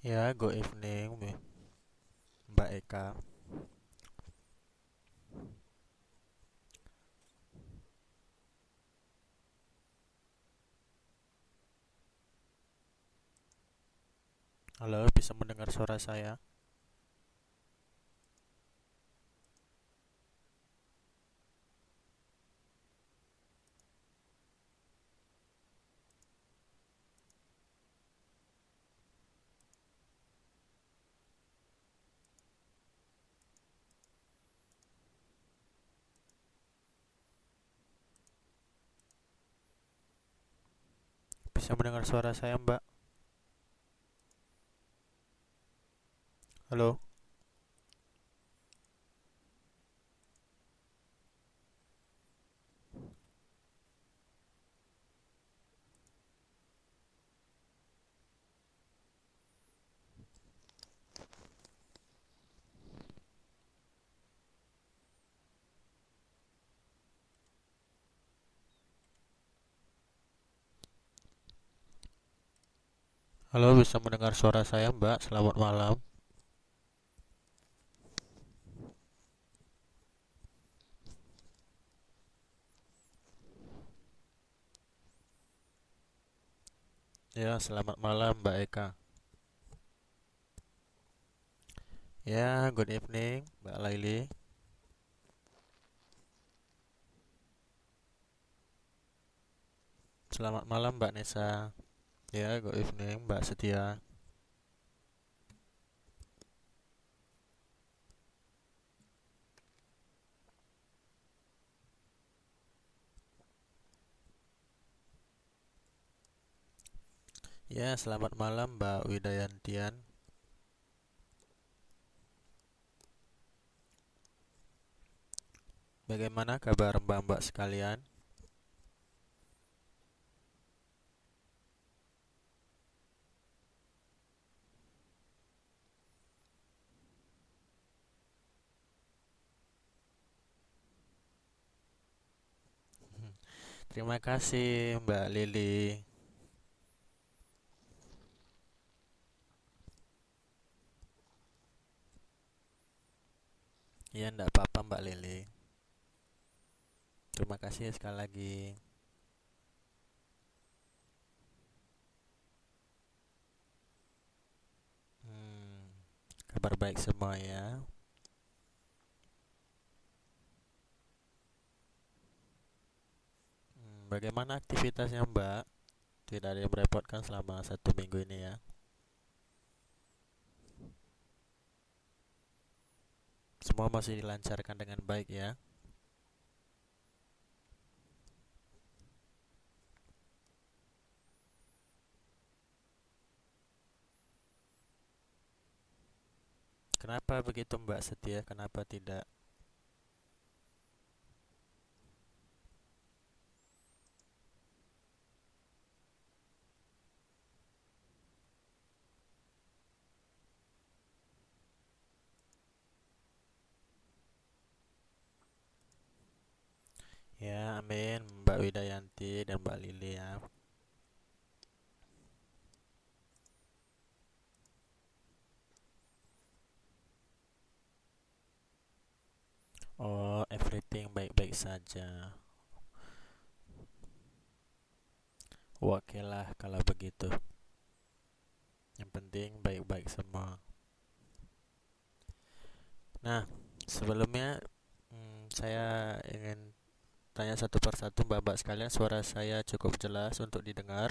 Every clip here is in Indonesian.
Ya, good evening, Mbak Eka. Halo, bisa mendengar suara saya? Bisa mendengar suara saya, Mbak? Halo? Halo, bisa mendengar suara saya, Mbak? Selamat malam. Ya, selamat malam, Mbak Eka. Ya, good evening, Mbak Laili. Selamat malam, Mbak Nesa. Ya, good evening, Mbak Setia. Ya, selamat malam, Mbak Widayantian. Bagaimana kabar Mbak-mbak sekalian? Terima kasih, Mbak Lili. Ya, enggak apa-apa, Mbak Lili. Terima kasih sekali lagi. Hmm, kabar baik semua ya. Bagaimana aktivitasnya Mbak? Tidak ada yang merepotkan selama 1 minggu ini ya. Semua masih dilancarkan dengan baik ya. Kenapa begitu Mbak Setia? Kenapa tidak? Ya, amin Mbak Widayanti dan Mbak Lili ya. Oh, everything baik-baik saja. Oke lah kalau begitu. Yang penting baik-baik semua. Nah, sebelumnya saya ingin tanya satu persatu Mbak-mbak sekalian, suara saya cukup jelas untuk didengar.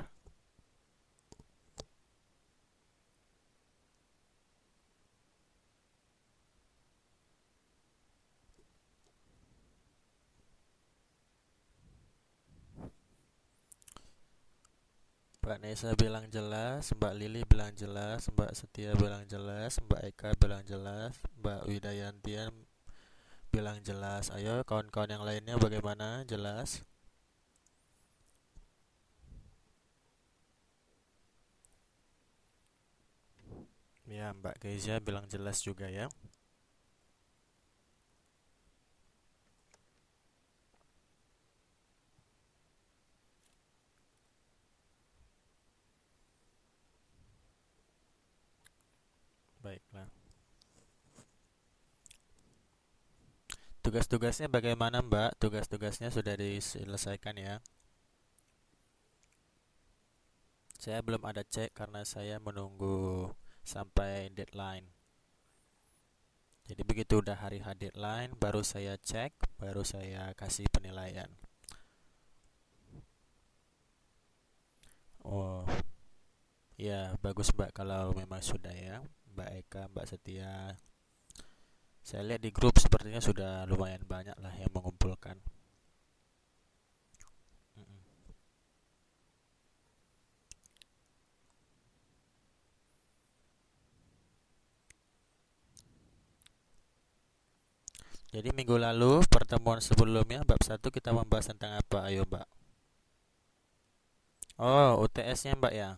Mbak Nesa bilang jelas, Mbak Lili bilang jelas, Mbak Setia bilang jelas, Mbak Eka bilang jelas, Mbak Widayantian bilang jelas. Ayo kawan-kawan yang lainnya bagaimana? Jelas? Ya, Mbak Keiza bilang jelas juga ya. baiklah. Tugas-tugasnya bagaimana, Mbak? Tugas-tugasnya sudah diselesaikan ya? Saya belum ada cek karena saya menunggu sampai deadline. Jadi begitu udah hari H deadline, baru saya cek, baru saya kasih penilaian. Oh, ya bagus Mbak kalau memang sudah ya. Mbak Eka, Mbak Setia. Saya lihat di grup sepertinya sudah lumayan banyak lah yang mengumpulkan. Mm-mm. Jadi minggu lalu pertemuan sebelumnya bab satu kita membahas tentang apa? Ayo Mbak. Oh, UTS-nya Mbak ya.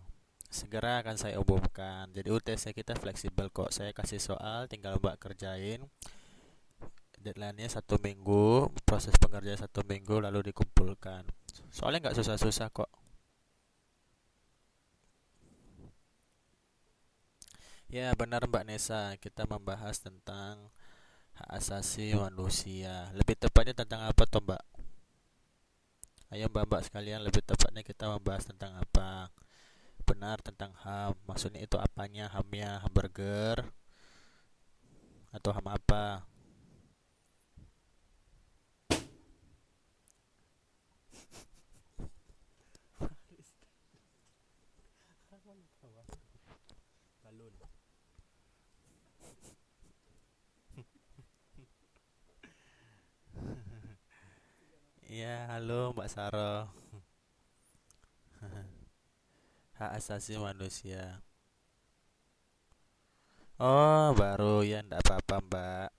Segera akan saya umumkan. Jadi UTS-nya kita fleksibel kok. Saya kasih soal, tinggal Mbak kerjain. Deadline-nya 1 minggu, proses pengerjaan 1 minggu lalu dikumpulkan. Soalnya nggak susah-susah kok. Ya benar Mbak Nesa, kita membahas tentang hak asasi manusia. Lebih tepatnya tentang apa toh Mbak? Ayo Mbak-mbak sekalian, lebih tepatnya kita membahas tentang apa? Benar tentang HAM. Maksudnya itu apanya? HAM-nya hamburger atau HAM apa? Balun. Iya, halo Mbak Saro. Hak asasi manusia. Oh, baru ya, ndak apa-apa Mbak.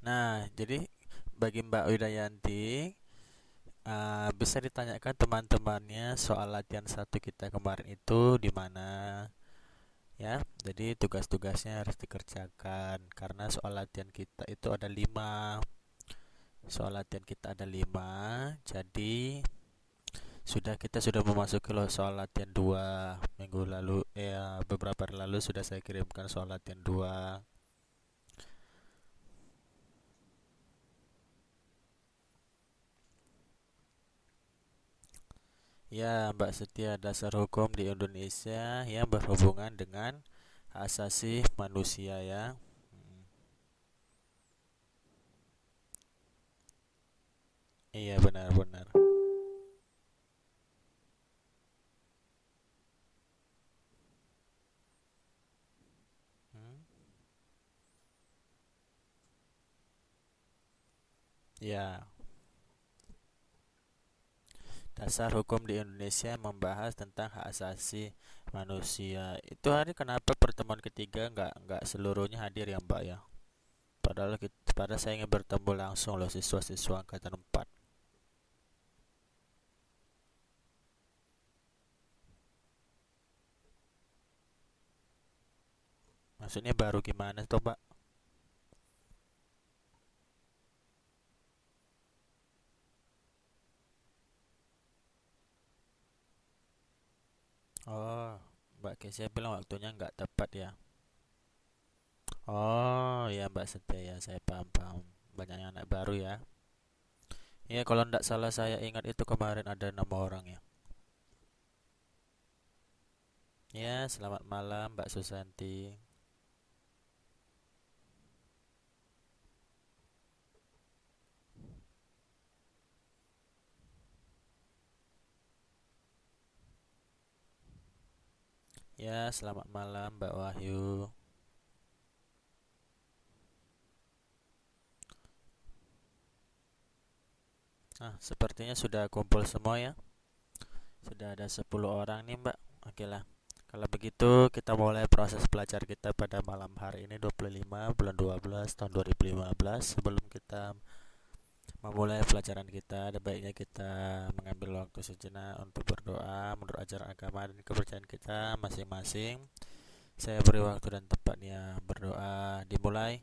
Nah, jadi bagi Mbak Widayanti, bisa ditanyakan teman-temannya soal latihan satu kita kemarin itu di mana ya. Jadi tugas-tugasnya harus dikerjakan karena soal latihan kita itu ada 5. Soal latihan kita ada 5. Jadi kita sudah memasuki loh soal latihan 2 minggu lalu, beberapa hari lalu sudah saya kirimkan soal latihan 2. Ya, Mbak Setia, dasar hukum di Indonesia yang berhubungan dengan hak asasi manusia ya. Hmm, iya benar-benar. Hmm, ya, dasar hukum di Indonesia membahas tentang hak asasi manusia. Itu hari kenapa pertemuan ketiga nggak seluruhnya hadir ya Mbak ya? Padahal saya ingin bertemu langsung loh siswa-siswa angkatan 4. Maksudnya baru gimana tuh Mbak? Oh, Mbak Kesia bilang waktunya nggak tepat ya. Oh, ya Mbak Setia ya, saya paham-paham. Banyak yang anak baru ya. Ya, kalau nggak salah saya ingat itu kemarin ada 6 orang ya. Ya, selamat malam Mbak Susanti. Ya, selamat malam Mbak Wahyu. Sepertinya sudah kumpul semua ya. Sudah ada 10 orang nih Mbak. Oke lah. Kalau begitu kita mulai proses belajar kita pada malam hari ini 25 bulan 12 tahun 2015. Sebelum kita memulai pelajaran kita, ada baiknya kita mengambil waktu sejenak untuk berdoa menurut ajaran agama dan kepercayaan kita masing-masing. Saya beri waktu dan tempatnya berdoa dimulai.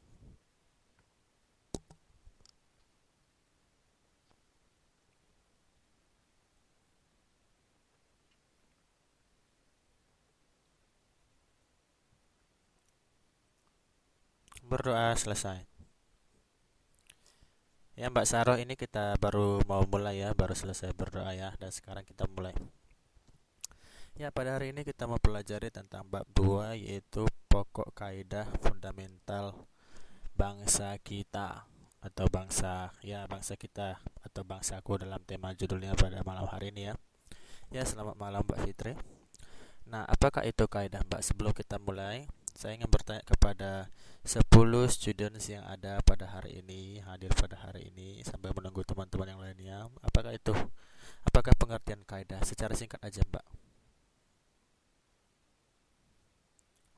Berdoa selesai. Ya Mbak Saroh, ini kita baru mau mulai ya, baru selesai berdoa ya, dan sekarang kita mulai. Ya, pada hari ini kita mau pelajari tentang bab 2, yaitu pokok kaidah fundamental bangsa kita atau bangsa kita atau bangsaku dalam tema judulnya pada malam hari ini ya. Ya, selamat malam Mbak Fitri. Nah, apakah itu kaidah Mbak? Sebelum kita mulai, saya ingin bertanya kepada 10 students yang ada pada hari ini, hadir pada hari ini sambil menunggu teman-teman yang lainnya. Apakah pengertian kaidah secara singkat aja Mbak?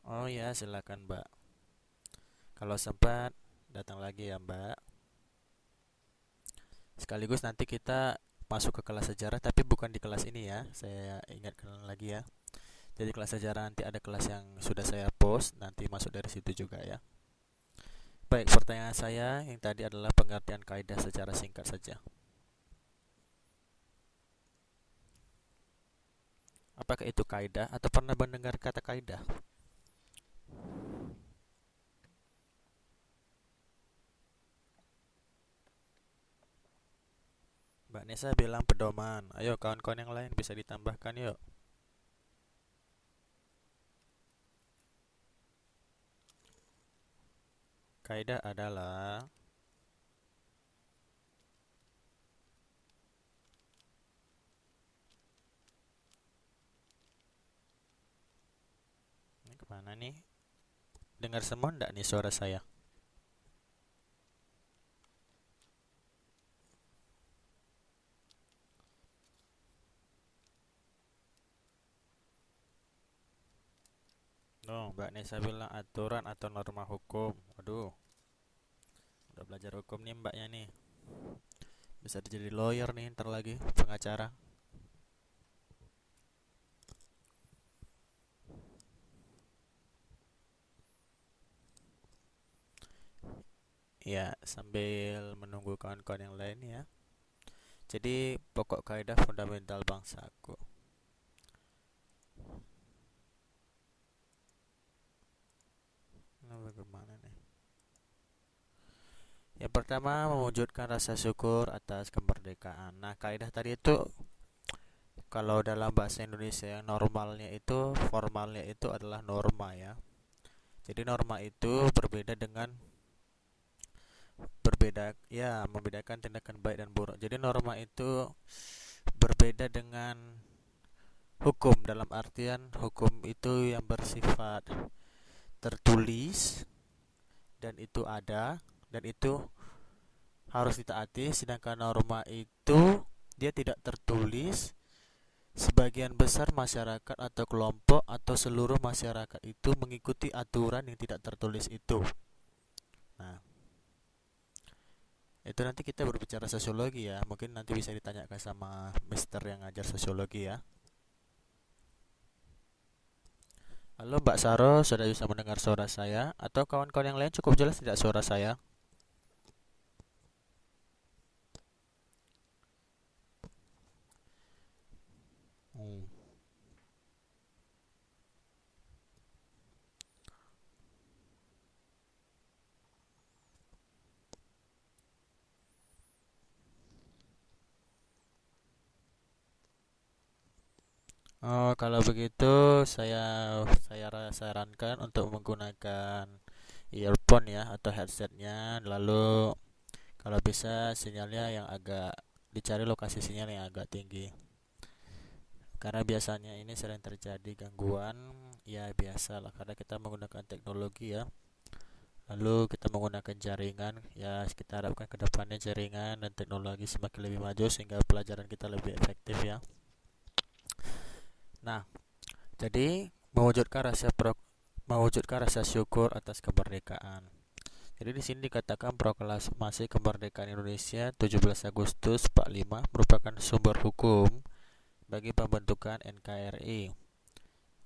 Oh ya, silakan Mbak. Kalau sempat datang lagi ya Mbak. Sekaligus nanti kita masuk ke kelas sejarah, tapi bukan di kelas ini ya. Saya ingatkan lagi ya. Jadi kelas sejarah nanti ada kelas yang sudah saya post, nanti masuk dari situ juga ya. Baik, pertanyaan saya yang tadi adalah pengertian kaidah secara singkat saja. Apakah itu kaidah atau pernah mendengar kata kaidah? Mbak Nesa bilang pedoman. Ayo kawan-kawan yang lain bisa ditambahkan yuk. Kaidah adalah ini kemana nih? Dengar semua enggak nih suara saya? Oh, Mbak Nesa bilang aturan atau norma hukum. Waduh, udah belajar hukum nih mbaknya nih. Bisa jadi lawyer nih ntar lagi, pengacara. Ya, sambil menunggu kawan-kawan yang lain ya. Jadi, pokok kaidah fundamental bangsaku. Nah, bagaimana nih? Yang pertama, mewujudkan rasa syukur atas kemerdekaan. Nah, kaidah tadi itu kalau dalam bahasa Indonesia yang normalnya itu, formalnya itu adalah norma ya. Jadi norma itu membedakan tindakan baik dan buruk. Jadi norma itu berbeda dengan hukum, dalam artian hukum itu yang bersifat tertulis dan itu ada dan itu harus ditaati, sedangkan norma itu dia tidak tertulis. Sebagian besar masyarakat atau kelompok atau seluruh masyarakat itu mengikuti aturan yang tidak tertulis itu. Nah, itu nanti kita berbicara sosiologi ya. Mungkin nanti bisa ditanyakan sama Mister yang ngajar sosiologi ya. Halo Mbak Saro, sudah bisa mendengar suara saya? Atau kawan-kawan yang lain cukup jelas tidak suara saya? Hmm. Oh, kalau begitu saya sarankan untuk menggunakan earphone ya atau headsetnya. Lalu kalau bisa sinyalnya yang agak dicari lokasi sinyal yang agak tinggi. Karena biasanya ini sering terjadi gangguan, ya biasa lah karena kita menggunakan teknologi ya. Lalu kita menggunakan jaringan, ya kita harapkan ke depannya jaringan dan teknologi semakin lebih maju sehingga pelajaran kita lebih efektif ya. Nah, jadi mewujudkan rasa syukur atas kemerdekaan. Jadi di sini dikatakan proklamasi kemerdekaan Indonesia 17 Agustus 45 merupakan sumber hukum bagi pembentukan NKRI.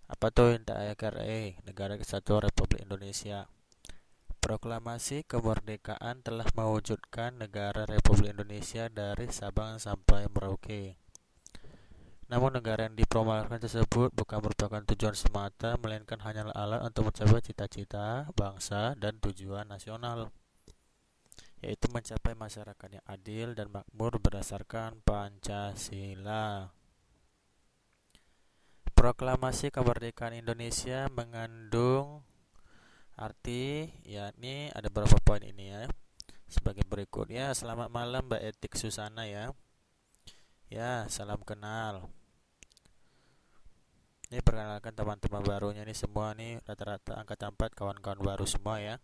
Apa tuh NKRI? Negara Kesatuan Republik Indonesia. Proklamasi kemerdekaan telah mewujudkan negara Republik Indonesia dari Sabang sampai Merauke. Namun negara yang diproklamasikan tersebut bukan merupakan tujuan semata, melainkan hanyalah alat untuk mencapai cita-cita bangsa dan tujuan nasional, yaitu mencapai masyarakat yang adil dan makmur berdasarkan Pancasila. Proklamasi kemerdekaan Indonesia mengandung arti, yakni ada beberapa poin ini ya. Sebagai berikut ya. Selamat malam Mbak Etik Susana ya. Ya, salam kenal. Ini perkenalkan teman-teman barunya nih, semua nih rata-rata angkatan 4 kawan-kawan baru semua ya.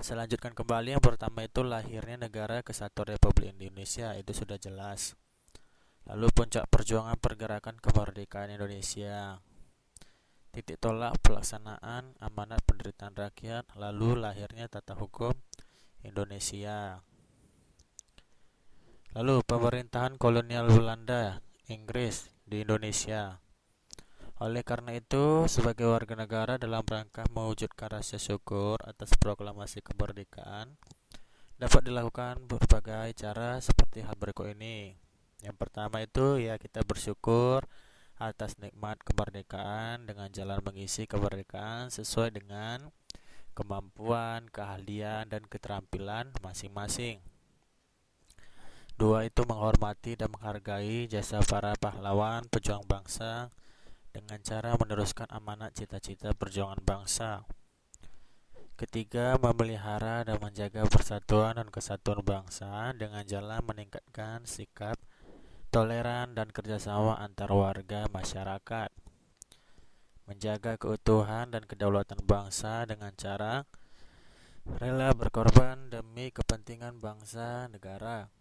Saya lanjutkan kembali. Yang pertama itu lahirnya Negara Kesatuan Republik Indonesia, itu sudah jelas. Lalu puncak perjuangan pergerakan kemerdekaan Indonesia, titik tolak pelaksanaan amanat penderitaan rakyat, lalu lahirnya tata hukum Indonesia. Lalu pemerintahan kolonial Belanda, Inggris di Indonesia. Oleh karena itu, sebagai warga negara dalam rangka mewujudkan rasa syukur atas proklamasi kemerdekaan, dapat dilakukan berbagai cara seperti hal berikut ini. Yang pertama itu ya, kita bersyukur atas nikmat kemerdekaan dengan jalan mengisi kemerdekaan sesuai dengan kemampuan, keahlian, dan keterampilan masing-masing. Dua itu menghormati dan menghargai jasa para pahlawan pejuang bangsa dengan cara meneruskan amanat cita-cita perjuangan bangsa. Ketiga, memelihara dan menjaga persatuan dan kesatuan bangsa dengan jalan meningkatkan sikap toleran dan kerjasama antar warga masyarakat. Menjaga keutuhan dan kedaulatan bangsa dengan cara rela berkorban demi kepentingan bangsa negara.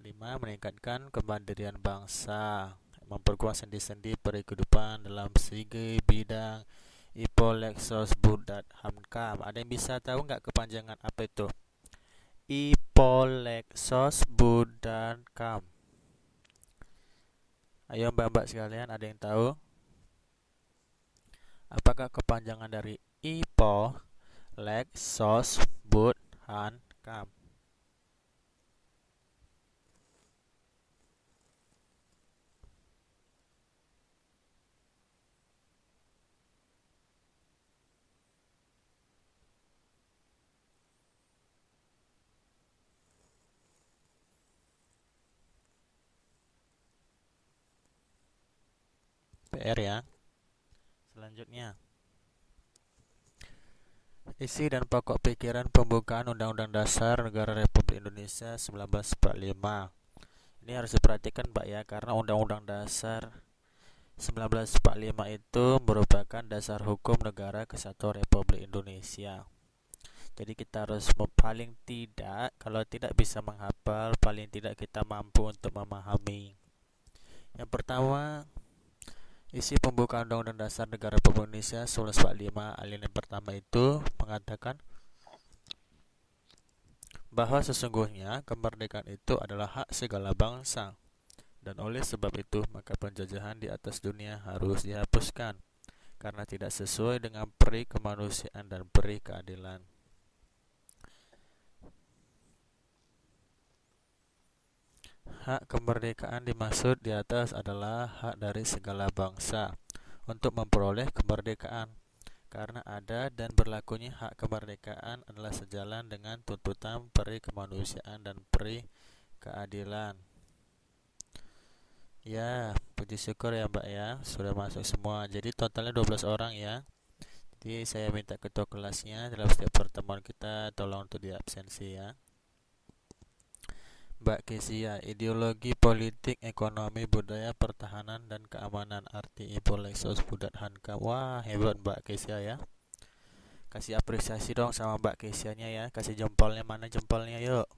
5. Meningkatkan kemandirian bangsa, memperkuat sendi-sendi kehidupan dalam segi bidang IPO, Lexos, Budat, Hamkam. Ada yang bisa tahu nggak kepanjangan apa itu? IPO, Lexos, Budat, Kam. Ayo mbak-mbak sekalian, ada yang tahu? Apakah kepanjangan dari IPO, Lexos, Bud, Han, Kam? PR ya. Selanjutnya, isi dan pokok pikiran pembukaan Undang-Undang Dasar Negara Republik Indonesia 1945. Ini harus diperhatikan Pak ya, karena Undang-Undang Dasar 1945 itu merupakan dasar hukum Negara Kesatuan Republik Indonesia. Jadi kita harus paling tidak, kalau tidak bisa menghafal, paling tidak kita mampu untuk memahami. Yang pertama, isi pembukaan Undang-Undang Dasar Negara Republik Indonesia 1945 alinea pertama itu mengatakan bahwa sesungguhnya kemerdekaan itu adalah hak segala bangsa, dan oleh sebab itu maka penjajahan di atas dunia harus dihapuskan karena tidak sesuai dengan peri kemanusiaan dan peri keadilan. Hak kemerdekaan dimaksud di atas adalah hak dari segala bangsa untuk memperoleh kemerdekaan, karena ada dan berlakunya hak kemerdekaan adalah sejalan dengan tuntutan peri kemanusiaan dan peri keadilan. Ya, puji syukur ya Mbak ya, sudah masuk semua. Jadi totalnya 12 orang ya. Jadi saya minta ketua kelasnya dalam setiap pertemuan kita tolong untuk diabsensi ya. Mbak Kesia, ideologi politik, ekonomi, budaya, pertahanan, dan keamanan, arti Ipo Lexos Budat Hankam. Wah, hebat Mbak Kesia ya. Kasih apresiasi dong sama Mbak Kesianya ya. Kasih jempolnya, mana jempolnya yuk.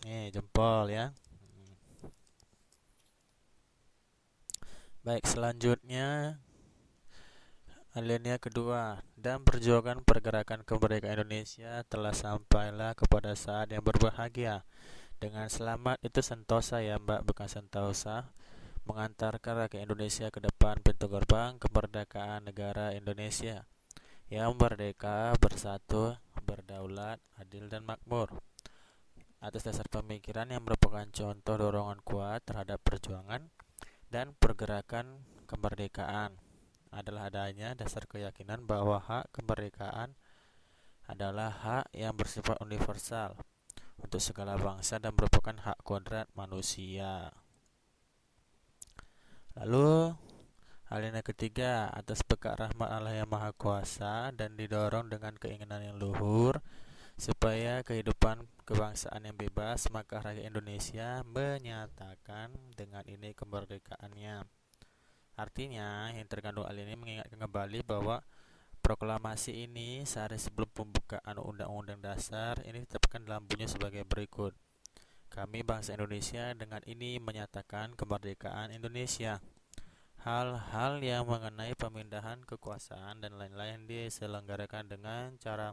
Nih, jempol ya. Baik, selanjutnya alinea kedua, dan perjuangan pergerakan kemerdekaan Indonesia telah sampailah kepada saat yang berbahagia. Dengan selamat itu sentosa ya Mbak, bukan sentosa. mengantarkan rakyat Indonesia ke depan pintu gerbang kemerdekaan negara Indonesia yang merdeka, bersatu, berdaulat, adil dan makmur. Atas dasar pemikiran yang merupakan contoh dorongan kuat terhadap perjuangan dan pergerakan kemerdekaan adalah adanya dasar keyakinan bahwa hak kemerdekaan adalah hak yang bersifat universal untuk segala bangsa dan merupakan hak kodrat manusia. Lalu hal yang ketiga, atas berkat rahmat Allah yang Maha Kuasa dan didorong dengan keinginan yang luhur supaya kehidupan kebangsaan yang bebas, maka rakyat Indonesia menyatakan dengan ini kemerdekaannya. Artinya, yang terkandung hal ini mengingatkan kembali bahwa proklamasi ini sehari sebelum pembukaan Undang-Undang Dasar ini ditetapkan dalam bunyi sebagai berikut. Kami bangsa Indonesia dengan ini menyatakan kemerdekaan Indonesia. Hal-hal yang mengenai pemindahan kekuasaan dan lain-lain diselenggarakan dengan cara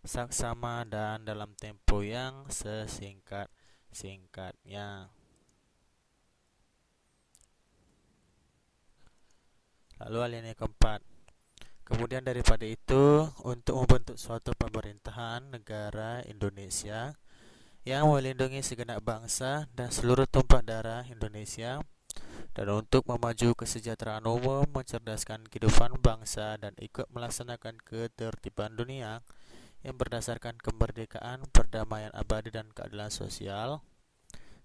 saksama dan dalam tempo yang sesingkat-singkatnya. Lalu alinea keempat. Kemudian daripada itu, untuk membentuk suatu pemerintahan negara Indonesia yang melindungi segenap bangsa dan seluruh tumpah darah Indonesia, dan untuk memaju kesejahteraan umum, mencerdaskan kehidupan bangsa dan ikut melaksanakan ketertiban dunia yang berdasarkan kemerdekaan, perdamaian abadi dan keadilan sosial,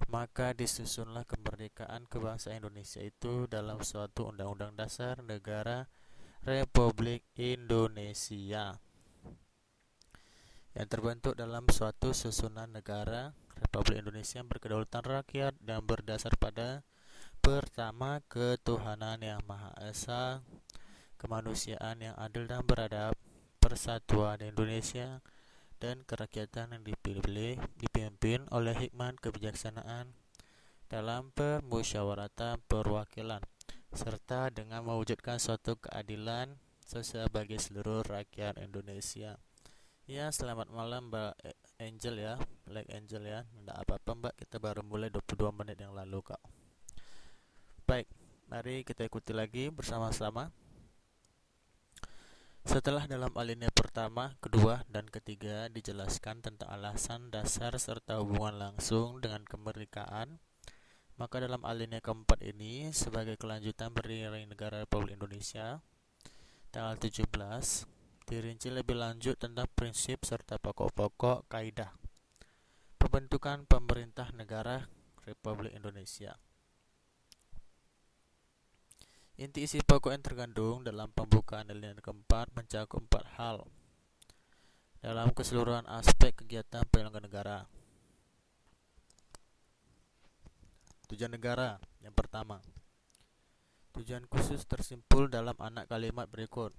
maka disusunlah kemerdekaan kebangsaan Indonesia itu dalam suatu undang-undang dasar negara Republik Indonesia yang terbentuk dalam suatu susunan negara Republik Indonesia yang berkedaulatan rakyat dan berdasar pada pertama, ketuhanan yang Maha Esa, kemanusiaan yang adil dan beradab, persatuan Indonesia, dan kerakyatan yang dipimpin oleh hikmat kebijaksanaan dalam permusyawaratan perwakilan, serta dengan mewujudkan suatu keadilan sosial bagi seluruh rakyat Indonesia. Ya, selamat malam Mbak Angel ya, Black Angel ya. Tidak apa-apa Mbak, kita baru mulai 22 menit yang lalu kok. Baik, mari kita ikuti lagi bersama-sama. Setelah dalam alinea pertama, kedua, dan ketiga dijelaskan tentang alasan dasar serta hubungan langsung dengan kemerdekaan, maka dalam alinea keempat ini sebagai kelanjutan berdiri negara Republik Indonesia tanggal 17 dirinci lebih lanjut tentang prinsip serta pokok-pokok kaidah pembentukan pemerintah negara Republik Indonesia. Inti isi pokok yang terkandung dalam pembukaan alinea keempat mencakup 4 hal dalam keseluruhan aspek kegiatan penyelenggara negara. Tujuan negara yang pertama, tujuan khusus tersimpul dalam anak kalimat berikut: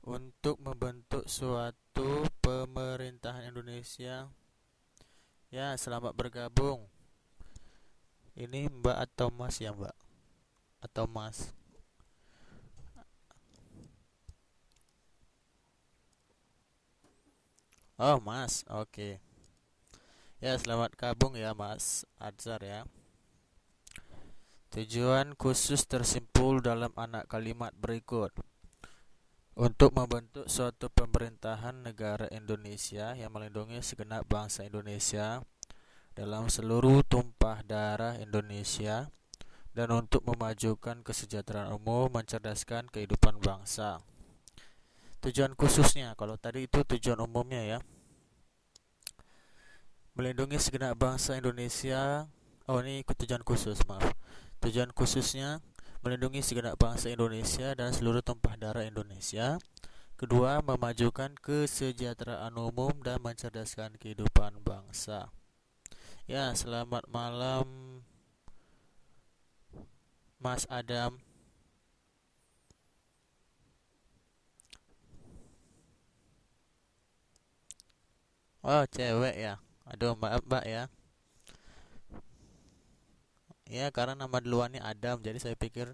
untuk membentuk suatu pemerintahan Indonesia. Ya, selamat bergabung. Ini Mbak atau Mas ya Mbak? Atau Mas? Oh Mas, oke. Ya, selamat gabung ya Mas Adzar ya. Tujuan khusus tersimpul dalam anak kalimat berikut: untuk membentuk suatu pemerintahan negara Indonesia yang melindungi segenap bangsa Indonesia dalam seluruh tumpah darah Indonesia, dan untuk memajukan kesejahteraan umum, mencerdaskan kehidupan bangsa. Tujuan khususnya, kalau tadi itu tujuan umumnya ya, melindungi segenap bangsa Indonesia. Oh, ini ikut tujuan khusus, maaf. Tujuan khususnya melindungi segenap bangsa Indonesia dan seluruh tumpah darah Indonesia. Kedua, memajukan kesejahteraan umum dan mencerdaskan kehidupan bangsa. Ya, selamat malam Mas Adam. Oh, cewek ya. Aduh, maaf Mbak ya. Ya, karena nama duluannya Adam, jadi saya pikir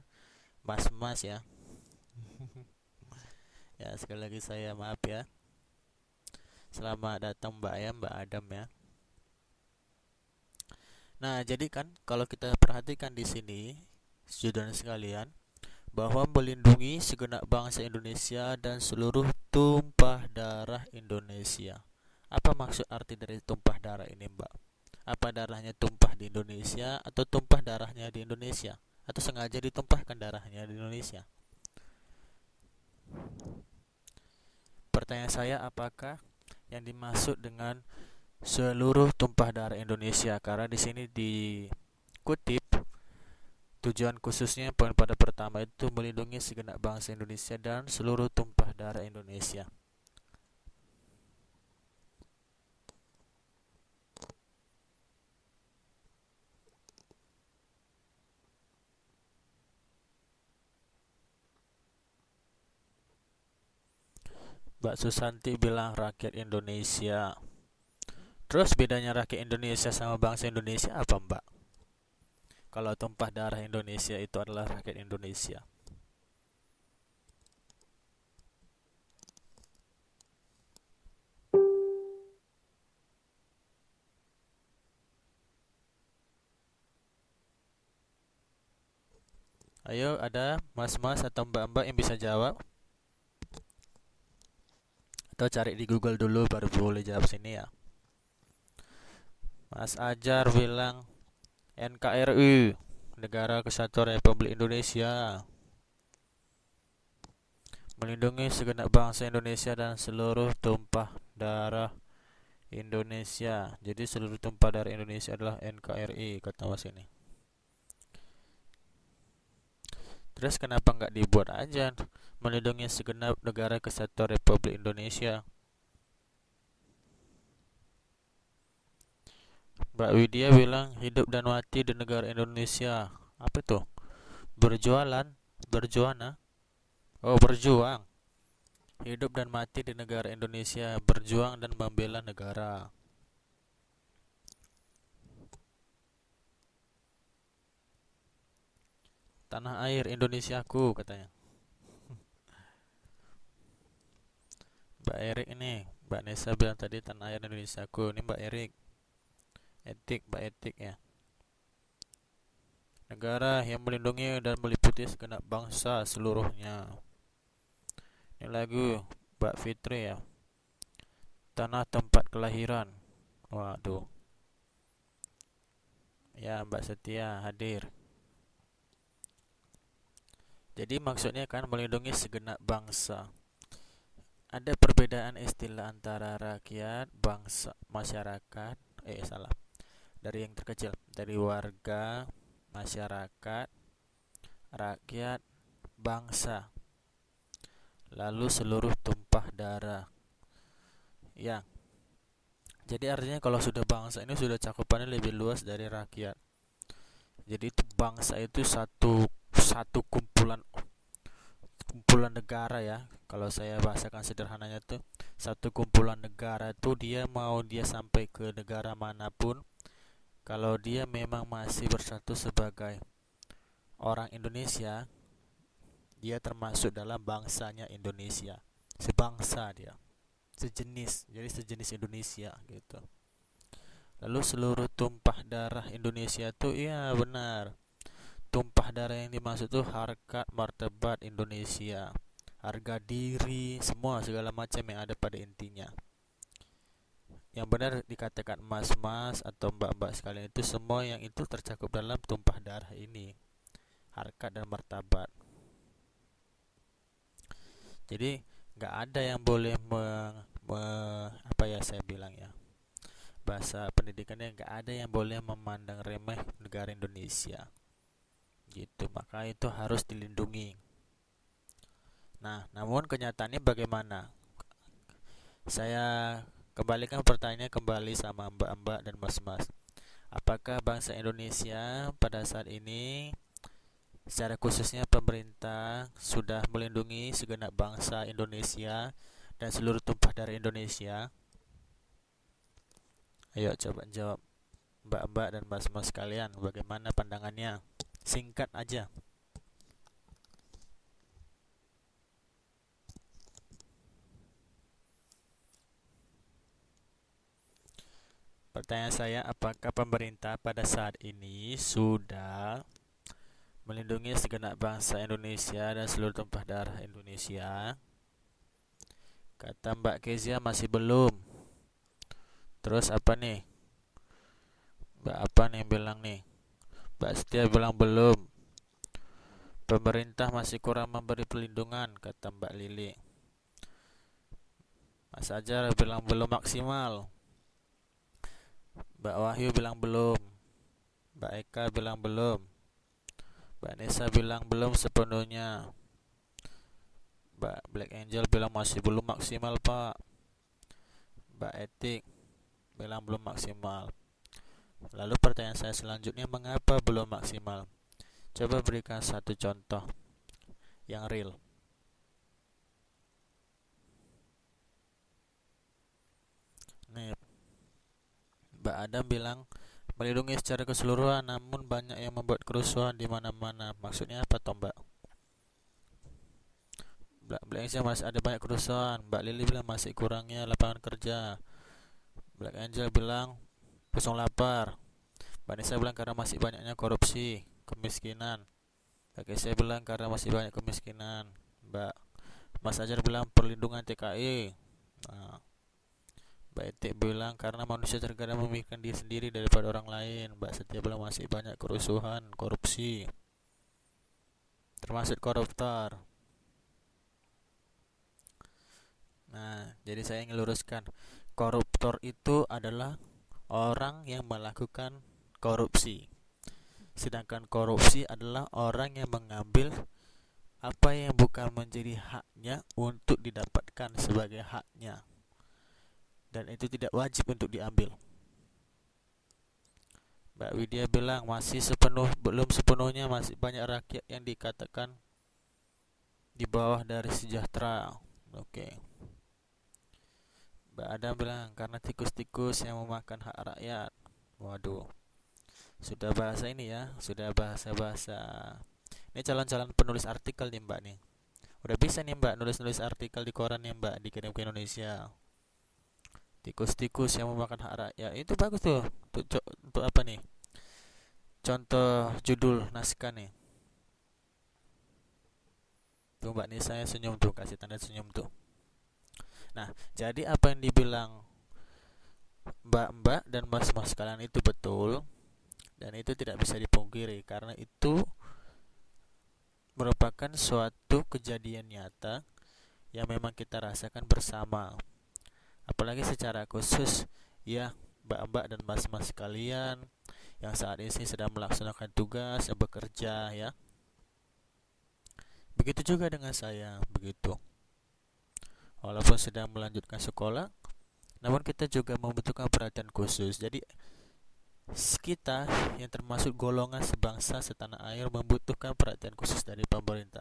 Mas ya. Ya, sekali lagi saya maaf ya. Selamat datang Mbak ya, Mbak Adam ya. Nah, jadi kan kalau kita perhatikan di sini, student sekalian, bahwa melindungi segenap bangsa Indonesia dan seluruh tumpah darah Indonesia. Apa maksud arti dari tumpah darah ini, Mbak? Apa darahnya tumpah di Indonesia atau tumpah darahnya di Indonesia? Atau sengaja ditumpahkan darahnya di Indonesia? Pertanyaan saya, apakah yang dimaksud dengan seluruh tumpah darah Indonesia? Karena di sini dikutip tujuan khususnya poin pada pertama itu melindungi segenap bangsa Indonesia dan seluruh tumpah darah Indonesia. Mbak Susanti bilang rakyat Indonesia. Terus bedanya rakyat Indonesia sama bangsa Indonesia apa, Mbak? Kalau tumpah darah Indonesia itu adalah rakyat Indonesia. Ayo, ada mas-mas atau mbak-mbak yang bisa jawab? Atau cari di Google dulu baru boleh jawab sini ya. Mas Ajar bilang NKRI, Negara Kesatuan Republik Indonesia, melindungi segenap bangsa Indonesia dan seluruh tumpah darah Indonesia. Jadi seluruh tumpah darah Indonesia adalah NKRI, kata mas ini. Terus kenapa nggak dibuat aja melindungi segenap negara kesatuan Republik Indonesia? Mbak Widya bilang hidup dan mati di negara Indonesia. Apa itu? Berjualan, berjuana. Oh, berjuang. Hidup dan mati di negara Indonesia, berjuang dan membela negara. Tanah air Indonesiaku, katanya. Mbak Erik ini, Mbak Nesa bilang tadi tanah air Indonesiaku. Ini Mbak Erik. Etik, Mbak Etik ya. Negara yang melindungi dan meliputi segenap bangsa seluruhnya. Ini lagu Mbak Fitri ya. Tanah tempat kelahiran. Waduh. Ya, Mbak Setia hadir. Jadi maksudnya kan melindungi segenap bangsa. Ada perbedaan istilah antara rakyat, bangsa, masyarakat. Salah. Dari yang terkecil, dari warga, masyarakat, rakyat, bangsa. Lalu seluruh tumpah darah. Ya. Jadi artinya kalau sudah bangsa ini sudah cakupannya lebih luas dari rakyat. Jadi itu bangsa itu satu kumpulan negara ya. Kalau saya bahasakan sederhananya tuh satu kumpulan negara tuh dia sampai ke negara manapun, kalau dia memang masih bersatu sebagai orang Indonesia, dia termasuk dalam bangsanya Indonesia. Sebangsa dia. Sejenis, jadi sejenis Indonesia gitu. Lalu seluruh tumpah darah Indonesia tuh iya benar. Tumpah darah yang dimaksud tuh harkat martabat Indonesia, harga diri, semua segala macam yang ada pada intinya. Yang benar dikatakan mas-mas atau mbak-mbak sekalian itu semua yang itu tercakup dalam tumpah darah ini, harkat dan martabat. Jadi nggak ada yang boleh apa ya saya bilang ya, bahasa pendidikannya nggak ada yang boleh memandang remeh negara Indonesia gitu, maka itu harus dilindungi. Nah, namun kenyataannya bagaimana? Saya kembalikan pertanyaannya kembali sama mbak-mbak dan mas-mas. Apakah bangsa Indonesia pada saat ini, secara khususnya pemerintah, sudah melindungi segenap bangsa Indonesia dan seluruh tumpah darah Indonesia? Ayo coba jawab mbak-mbak dan mas-mas sekalian, bagaimana pandangannya? Singkat aja. Pertanyaan saya, apakah pemerintah pada saat ini sudah melindungi segenap bangsa Indonesia dan seluruh tumpah darah Indonesia. Kata Mbak Kezia masih belum. Terus apa nih? Mbak apa nih yang bilang nih? Mbak Setia bilang belum. Pemerintah masih kurang memberi perlindungan, kata Mbak Lili. Mas Ajar bilang belum maksimal. Mbak Wahyu bilang belum. Mbak Eka bilang belum. Mbak Nisa bilang belum sepenuhnya. Mbak Black Angel bilang masih belum maksimal, Pak. Mbak Etik bilang belum maksimal. Lalu pertanyaan saya selanjutnya, mengapa belum maksimal? Coba berikan satu contoh yang real. Nih, Mbak Adam bilang melindungi secara keseluruhan, namun banyak yang membuat kerusuhan di mana-mana. Maksudnya apa toh, Mbak? Black Angel masih ada banyak kerusuhan. Mbak Lili bilang masih kurangnya lapangan kerja. Black Angel bilang kosong lapar. Mbak Nisa bilang karena masih banyaknya korupsi, kemiskinan. Mbak saya bilang karena masih banyak kemiskinan. Mbak Mas Ajar bilang perlindungan TKI. Nah, Mbak Etik bilang karena manusia terkadang memikirkan diri sendiri daripada orang lain. Mbak Setia bilang masih banyak kerusuhan, korupsi, termasuk koruptor. Nah, jadi saya ingin luruskan, koruptor itu adalah orang yang melakukan korupsi. Sedangkan korupsi adalah orang yang mengambil apa yang bukan menjadi haknya untuk didapatkan sebagai haknya, dan itu tidak wajib untuk diambil. Mbak Widya bilang belum sepenuhnya masih banyak rakyat yang dikatakan di bawah dari sejahtera. Oke. Mbak Adam bilang karena tikus-tikus yang memakan hak rakyat. Waduh, sudah bahasa ini ya, sudah bahasa-bahasa. Ini calon-calon penulis artikel nih Mbak nih. Udah bisa nih Mbak nulis-nulis artikel di koran nih Mbak, dikirim ke Indonesia. Tikus-tikus yang memakan hak rakyat, itu bagus tuh. Untuk apa nih? Contoh judul naskah nih. Tuh Mbak Nisa yang senyum tuh, kasih tanda senyum tuh. Nah, jadi apa yang dibilang Mbak-mbak dan mas-mas kalian itu betul, dan itu tidak bisa dipungkiri karena itu merupakan suatu kejadian nyata yang memang kita rasakan bersama. Apalagi secara khusus ya mbak-mbak dan mas-mas kalian yang saat ini sedang melaksanakan tugas dan bekerja ya. Begitu juga dengan saya, begitu. Walaupun sedang melanjutkan sekolah, namun kita juga membutuhkan perhatian khusus. Jadi kita yang termasuk golongan sebangsa setanah air membutuhkan perhatian khusus dari pemerintah.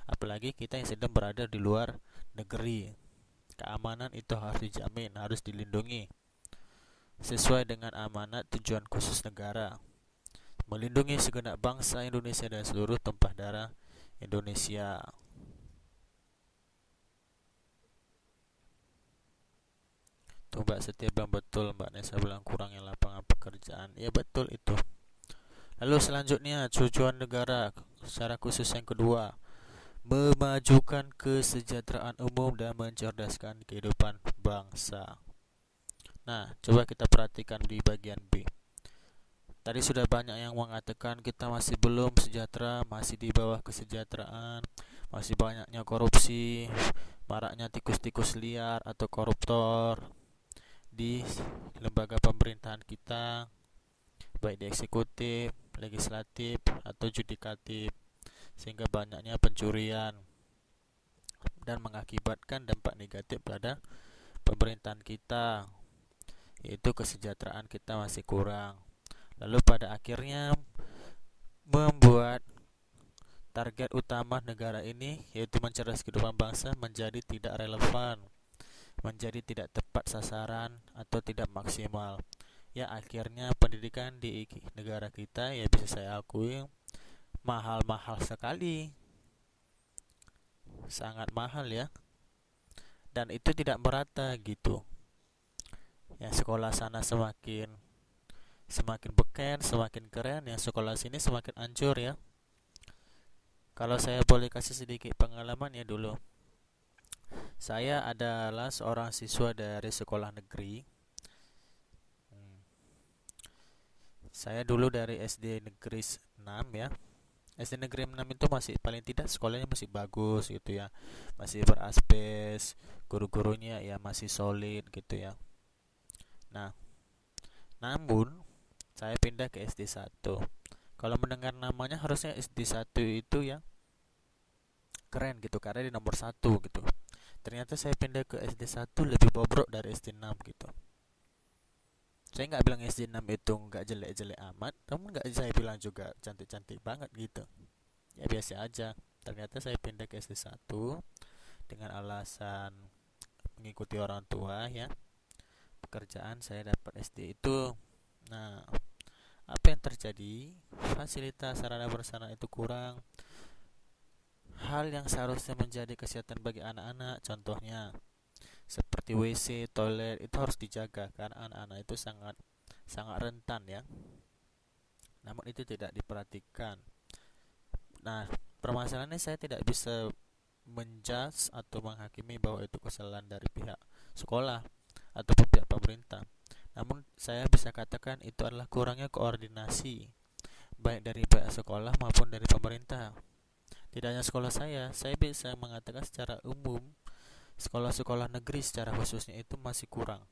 Apalagi kita yang sedang berada di luar negeri. Keamanan itu harus dijamin, harus dilindungi sesuai dengan amanat tujuan khusus negara, melindungi segenap bangsa Indonesia dan seluruh tumpah darah Indonesia. Tuh Mbak Setia bilang betul, Mbak Nesa bilang kurangnya lapangan pekerjaan. Ya betul itu. Lalu selanjutnya tujuan negara secara khusus yang kedua, memajukan kesejahteraan umum dan mencerdaskan kehidupan bangsa. Nah, coba kita perhatikan di bagian B. Tadi sudah banyak yang mengatakan kita masih belum sejahtera, masih di bawah kesejahteraan, masih banyaknya korupsi, maraknya tikus-tikus liar atau koruptor di lembaga pemerintahan kita, baik di eksekutif, legislatif, atau judikatif, sehingga banyaknya pencurian dan mengakibatkan dampak negatif pada pemerintahan kita, yaitu kesejahteraan kita masih kurang. Lalu pada akhirnya membuat target utama negara ini, yaitu mencerdaskan kehidupan bangsa, menjadi tidak relevan, menjadi tidak tepat sasaran atau tidak maksimal. Ya akhirnya pendidikan di negara kita ya bisa saya akui mahal-mahal sekali, sangat mahal ya, dan itu tidak merata gitu. Ya sekolah sana semakin beken, semakin keren, yang sekolah sini semakin hancur ya. Kalau saya boleh kasih sedikit pengalaman ya dulu. Saya adalah seorang siswa dari sekolah negeri. Hmm, Saya dulu dari SD Negeri 6 ya. SD Negeri 6 itu masih paling tidak sekolahnya masih bagus gitu ya. Masih beraspes, guru-gurunya ya masih solid gitu ya. Nah, namun saya pindah ke SD 1. Kalau mendengar namanya harusnya SD 1 itu ya keren gitu karena di nomor 1 gitu. Ternyata saya pindah ke SD 1 lebih bobrok dari SD 6 gitu. Saya nggak bilang SD 6 itu nggak jelek-jelek amat, namun nggak saya bilang juga cantik-cantik banget gitu. Ya biasa aja. Ternyata saya pindah ke SD 1 dengan alasan mengikuti orang tua ya. Pekerjaan saya dapat SD itu. Nah, apa yang terjadi? Fasilitas sarana prasarana itu kurang. Hal yang seharusnya menjadi kesehatan bagi anak-anak, contohnya seperti WC, toilet itu harus dijaga karena anak-anak itu sangat sangat rentan ya. Namun itu tidak diperhatikan. Nah, permasalahannya saya tidak bisa menjudge atau menghakimi bahwa itu kesalahan dari pihak sekolah ataupun pihak pemerintah. Namun saya bisa katakan itu adalah kurangnya koordinasi baik dari pihak sekolah maupun dari pemerintah. Tidak hanya sekolah saya bisa mengatakan secara umum sekolah-sekolah negeri secara khususnya itu masih kurang.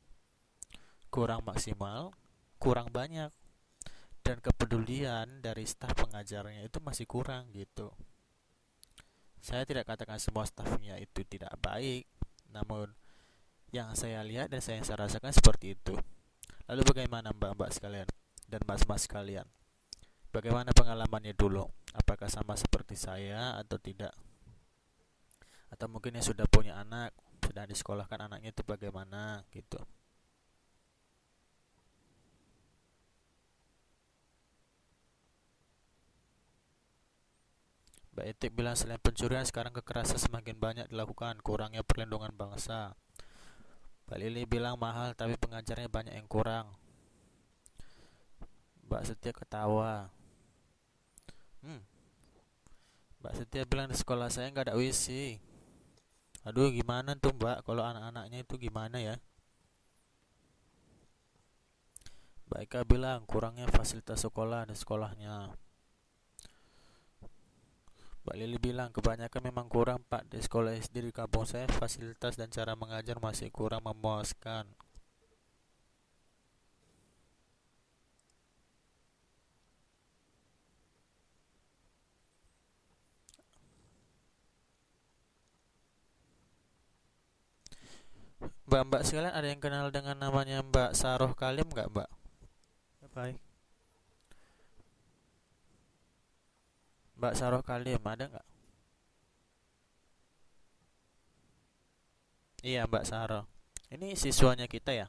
Kurang maksimal, kurang banyak, dan kepedulian dari staf pengajarnya itu masih kurang gitu. Saya tidak katakan semua stafnya itu tidak baik, namun yang saya lihat dan yang saya rasakan seperti itu. Lalu bagaimana mbak-mbak sekalian dan mas-mas sekalian? Bagaimana pengalamannya dulu? Apakah sama seperti saya atau tidak? Atau mungkin yang sudah punya anak, sedang disekolahkan anaknya itu bagaimana gitu? Mbak Etik bilang selain pencurian sekarang kekerasan semakin banyak dilakukan, kurangnya perlindungan bangsa. Mbak Lili bilang mahal tapi pengajarnya banyak yang kurang. Mbak Setia ketawa. Hmm, Mbak Setia bilang di sekolah saya nggak ada WC. Aduh gimana tuh mbak kalau anak-anaknya itu gimana ya? Mbak Eka bilang kurangnya fasilitas sekolah dan sekolahnya. Mbak Lili bilang kebanyakan memang kurang pak di sekolah SD di kampung saya fasilitas dan cara mengajar masih kurang memuaskan. Mbak-mbak sekalian ada yang kenal dengan namanya Mbak Saroh Kalim nggak mbak? Ya, baik. Mbak Saroh Kalim ada nggak? Iya Mbak Saroh. Ini siswanya kita ya?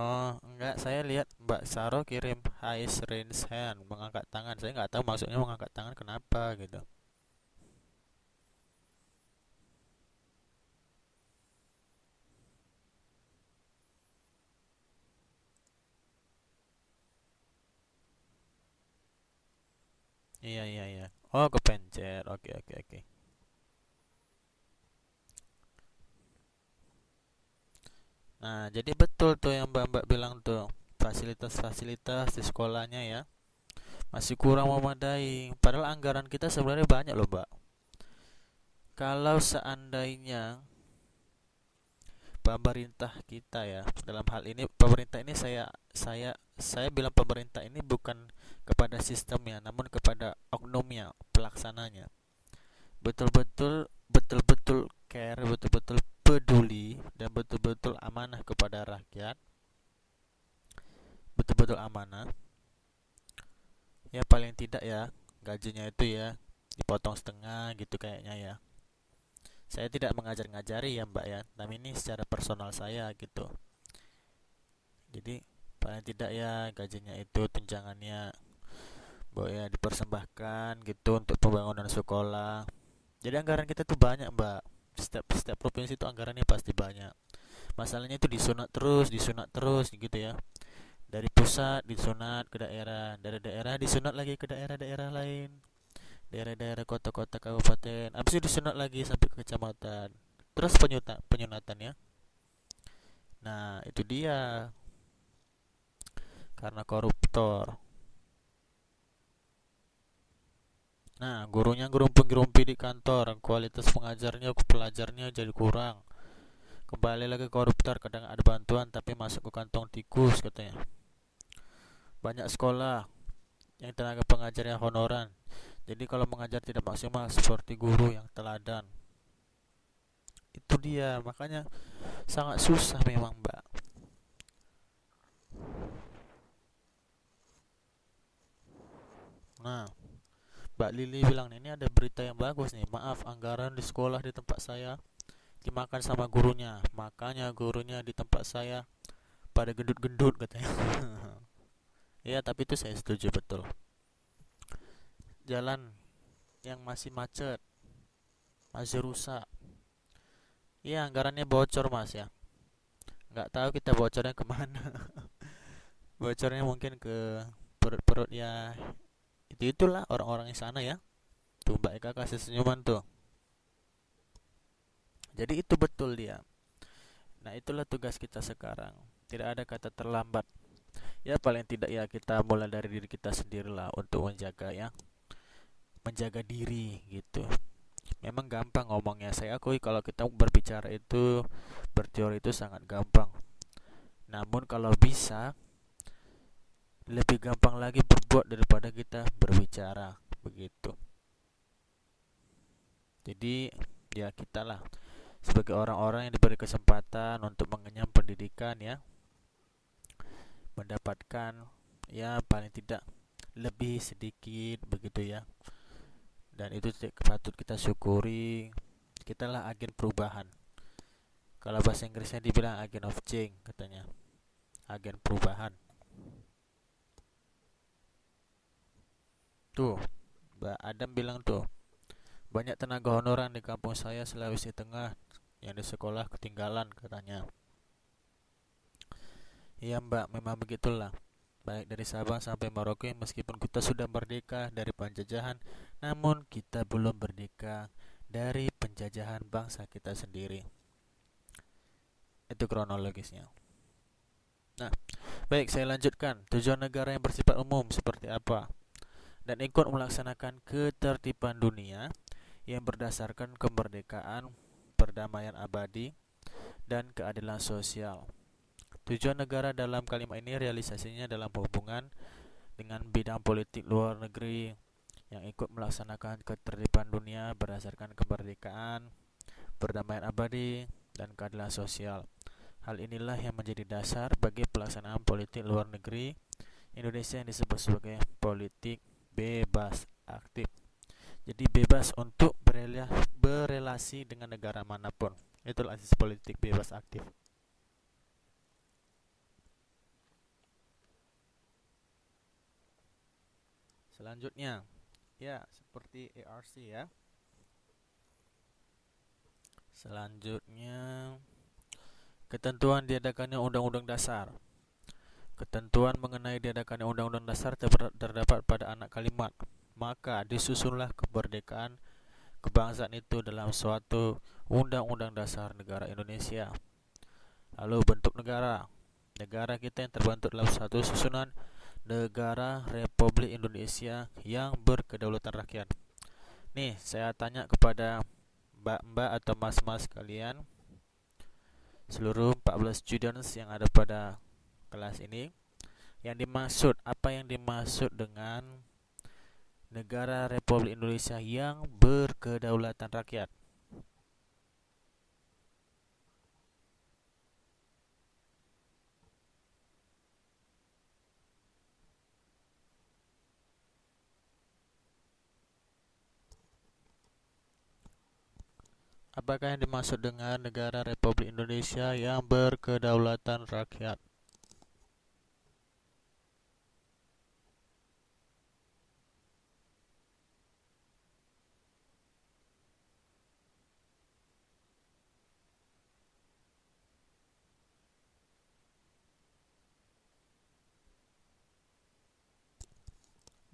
Oh enggak, saya lihat Mbak Saroh kirim high raise hand, mengangkat tangan. Saya nggak tahu maksudnya mengangkat tangan kenapa gitu. Iya iya iya. Oh kepencet. Oke oke oke. Nah jadi betul tuh yang mbak-mbak bilang tuh fasilitas-fasilitas di sekolahnya ya masih kurang memadai. Padahal anggaran kita sebenarnya banyak loh mbak. Kalau seandainya pemerintah kita ya dalam hal ini pemerintah ini saya bilang pemerintah ini bukan kepada sistemnya namun kepada oknumnya pelaksananya betul-betul betul-betul care betul-betul peduli dan betul-betul amanah kepada rakyat betul-betul amanah ya paling tidak ya gajinya itu ya dipotong setengah gitu kayaknya ya. Saya tidak mengajar-ngajari ya mbak ya tapi ini secara personal saya gitu. Jadi paling tidak ya gajinya itu tunjangannya bahwa ya dipersembahkan gitu untuk pembangunan sekolah. Jadi anggaran kita tuh banyak mbak. Setiap setiap provinsi itu anggarannya pasti banyak. Masalahnya itu disunat terus gitu ya. Dari pusat disunat ke daerah, dari daerah disunat lagi ke daerah-daerah lain, daerah-daerah kota-kota kabupaten, habis itu disunat lagi sampai ke kecamatan. Terus penyunatannya. Nah, itu dia karena koruptor. Nah, gurunya gerumpi-gerumpi di kantor, kualitas pengajarnya, pelajarnya jadi kurang. Kembali lagi koruptor, kadang ada bantuan tapi masuk ke kantong tikus katanya. Banyak sekolah yang tenaga pengajarnya honoran. Jadi kalau mengajar tidak maksimal seperti guru yang teladan. Itu dia, makanya sangat susah memang, Mbak. Nah, Mbak Lili bilang nih, ini ada berita yang bagus nih. Maaf, anggaran di sekolah di tempat saya dimakan sama gurunya. Makanya gurunya di tempat saya pada gendut-gendut katanya. Ya, tapi itu saya setuju betul. Jalan yang masih macet, masih rusak. Iya, anggarannya bocor mas ya. Nggak tahu kita bocornya kemana. Bocornya mungkin ke perut-perut ya. Itulah orang-orang di sana ya. Tuh Mbak Eka kasih senyuman tuh. Jadi itu betul dia. Nah, itulah tugas kita sekarang. Tidak ada kata terlambat. Ya paling tidak ya kita mulai dari diri kita sendirilah untuk menjaga ya, menjaga diri gitu. Memang gampang ngomongnya. Saya akui kalau kita berbicara itu, berteori itu sangat gampang. Namun kalau bisa lebih gampang lagi berbuat daripada kita berbicara begitu. Jadi ya kita lah sebagai orang-orang yang diberi kesempatan untuk mengenyam pendidikan ya, mendapatkan ya paling tidak lebih sedikit begitu ya. Dan itu patut kita syukuri. Kita lah agen perubahan. Kalau bahasa Inggrisnya dibilang agent of change katanya, agen perubahan. Tuh Mbak Adam bilang tuh, banyak tenaga honoran di kampung saya Sulawesi Tengah yang di sekolah ketinggalan katanya. Iya Mbak, memang begitulah. Baik dari Sabang sampai Merauke, meskipun kita sudah merdeka dari penjajahan, namun kita belum merdeka dari penjajahan bangsa kita sendiri. Itu kronologisnya. Nah, baik saya lanjutkan. Tujuan negara yang bersifat umum seperti apa? Dan ikut melaksanakan ketertiban dunia yang berdasarkan kemerdekaan, perdamaian abadi, dan keadilan sosial. Tujuan negara dalam kalimat ini realisasinya dalam hubungan dengan bidang politik luar negeri yang ikut melaksanakan ketertiban dunia berdasarkan kemerdekaan, perdamaian abadi, dan keadilan sosial. Hal inilah yang menjadi dasar bagi pelaksanaan politik luar negeri Indonesia yang disebut sebagai politik bebas aktif. Jadi bebas untuk berelasi dengan negara manapun. Itulah asas politik bebas aktif. Selanjutnya, ya seperti ARC ya. Selanjutnya, ketentuan diadakannya Undang-Undang Dasar. Ketentuan mengenai diadakannya Undang-Undang Dasar terdapat pada anak kalimat. Maka disusunlah kemerdekaan kebangsaan itu dalam suatu Undang-Undang Dasar Negara Indonesia. Lalu bentuk negara. Negara kita yang terbentuk dalam satu susunan Negara Republik Indonesia yang berkedaulatan rakyat. Nih, saya tanya kepada mbak-mbak atau mas-mas kalian, seluruh 14 students yang ada pada kelas ini, yang dimaksud, apa yang dimaksud dengan Negara Republik Indonesia yang berkedaulatan rakyat? Apakah yang dimaksud dengan Negara Republik Indonesia yang berkedaulatan rakyat?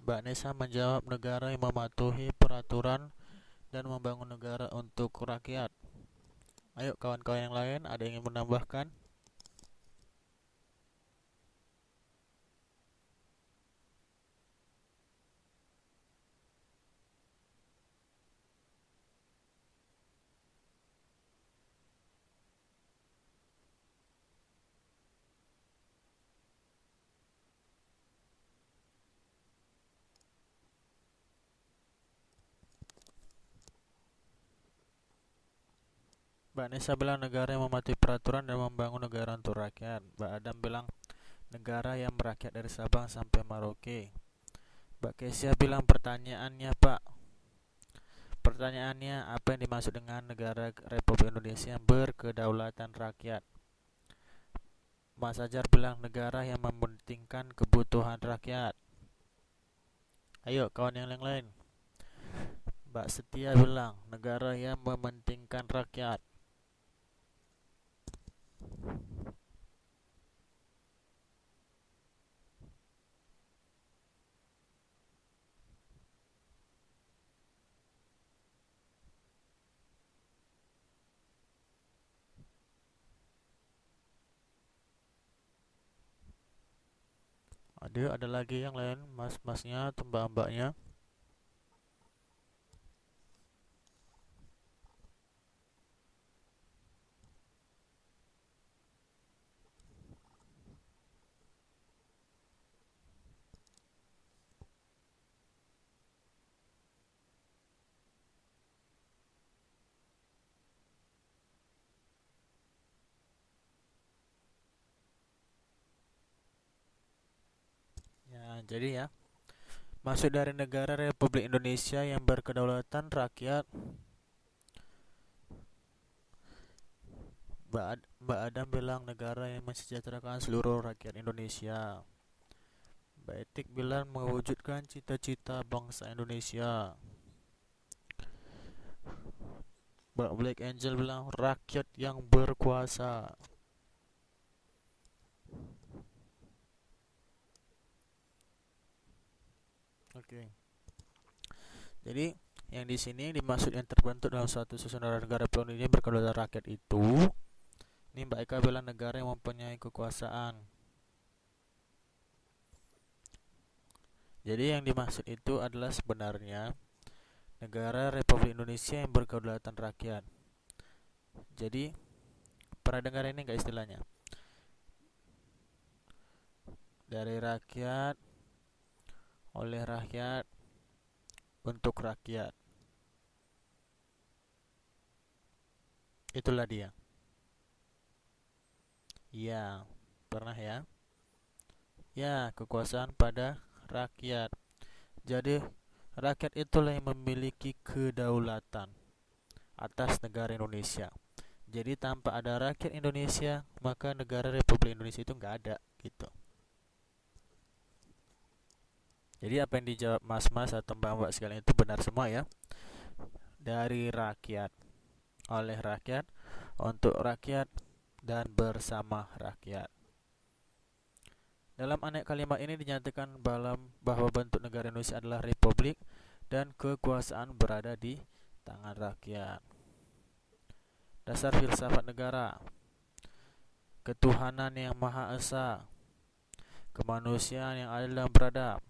Mbak Nesa menjawab negara yang mematuhi peraturan dan membangun negara untuk rakyat. Ayo kawan-kawan yang lain, ada yang ingin menambahkan? Mbak Nesa bilang negara yang mematuhi peraturan dan membangun negara untuk rakyat. Mbak Adam bilang negara yang merakyat dari Sabang sampai Merauke. Mbak Kesia bilang pertanyaannya Pak. Pertanyaannya apa yang dimaksud dengan negara Republik Indonesia yang berkedaulatan rakyat? Mas Ajar bilang negara yang mementingkan kebutuhan rakyat. Ayo kawan yang lain. Mbak Setia bilang negara yang mementingkan rakyat. Ada lagi yang lain, mas-masnya atau mbak-mbaknya? Ya, jadi ya, maksud dari negara Republik Indonesia yang berkedaulatan rakyat, Mbak Adam bilang negara yang mensejahterakan seluruh rakyat Indonesia. Mbak Etik bilang mewujudkan cita-cita bangsa Indonesia. Mbak Black Angel bilang rakyat yang berkuasa. Oke. Jadi yang di sini dimaksud yang terbentuk dalam suatu susunan negara ini berkedaulatan rakyat itu. Ini Mbak Eka bilang negara yang mempunyai kekuasaan. Jadi yang dimaksud itu adalah sebenarnya negara Republik Indonesia yang berkedaulatan rakyat. Jadi pernah dengar ini enggak istilahnya? Dari rakyat, oleh rakyat, untuk rakyat. Itulah dia. Ya, pernah ya? Ya, kekuasaan pada rakyat. Jadi rakyat itulah yang memiliki kedaulatan atas negara Indonesia. Jadi tanpa ada rakyat Indonesia, maka negara Republik Indonesia itu nggak ada gitu. Jadi apa yang dijawab mas-mas atau mbak-mbak sekalian itu benar semua ya. Dari rakyat, oleh rakyat, untuk rakyat, dan bersama rakyat. Dalam aneks kalimat ini dinyatakan bahwa bentuk negara Indonesia adalah republik dan kekuasaan berada di tangan rakyat. Dasar filsafat negara: ketuhanan yang Maha Esa, kemanusiaan yang adil dan beradab,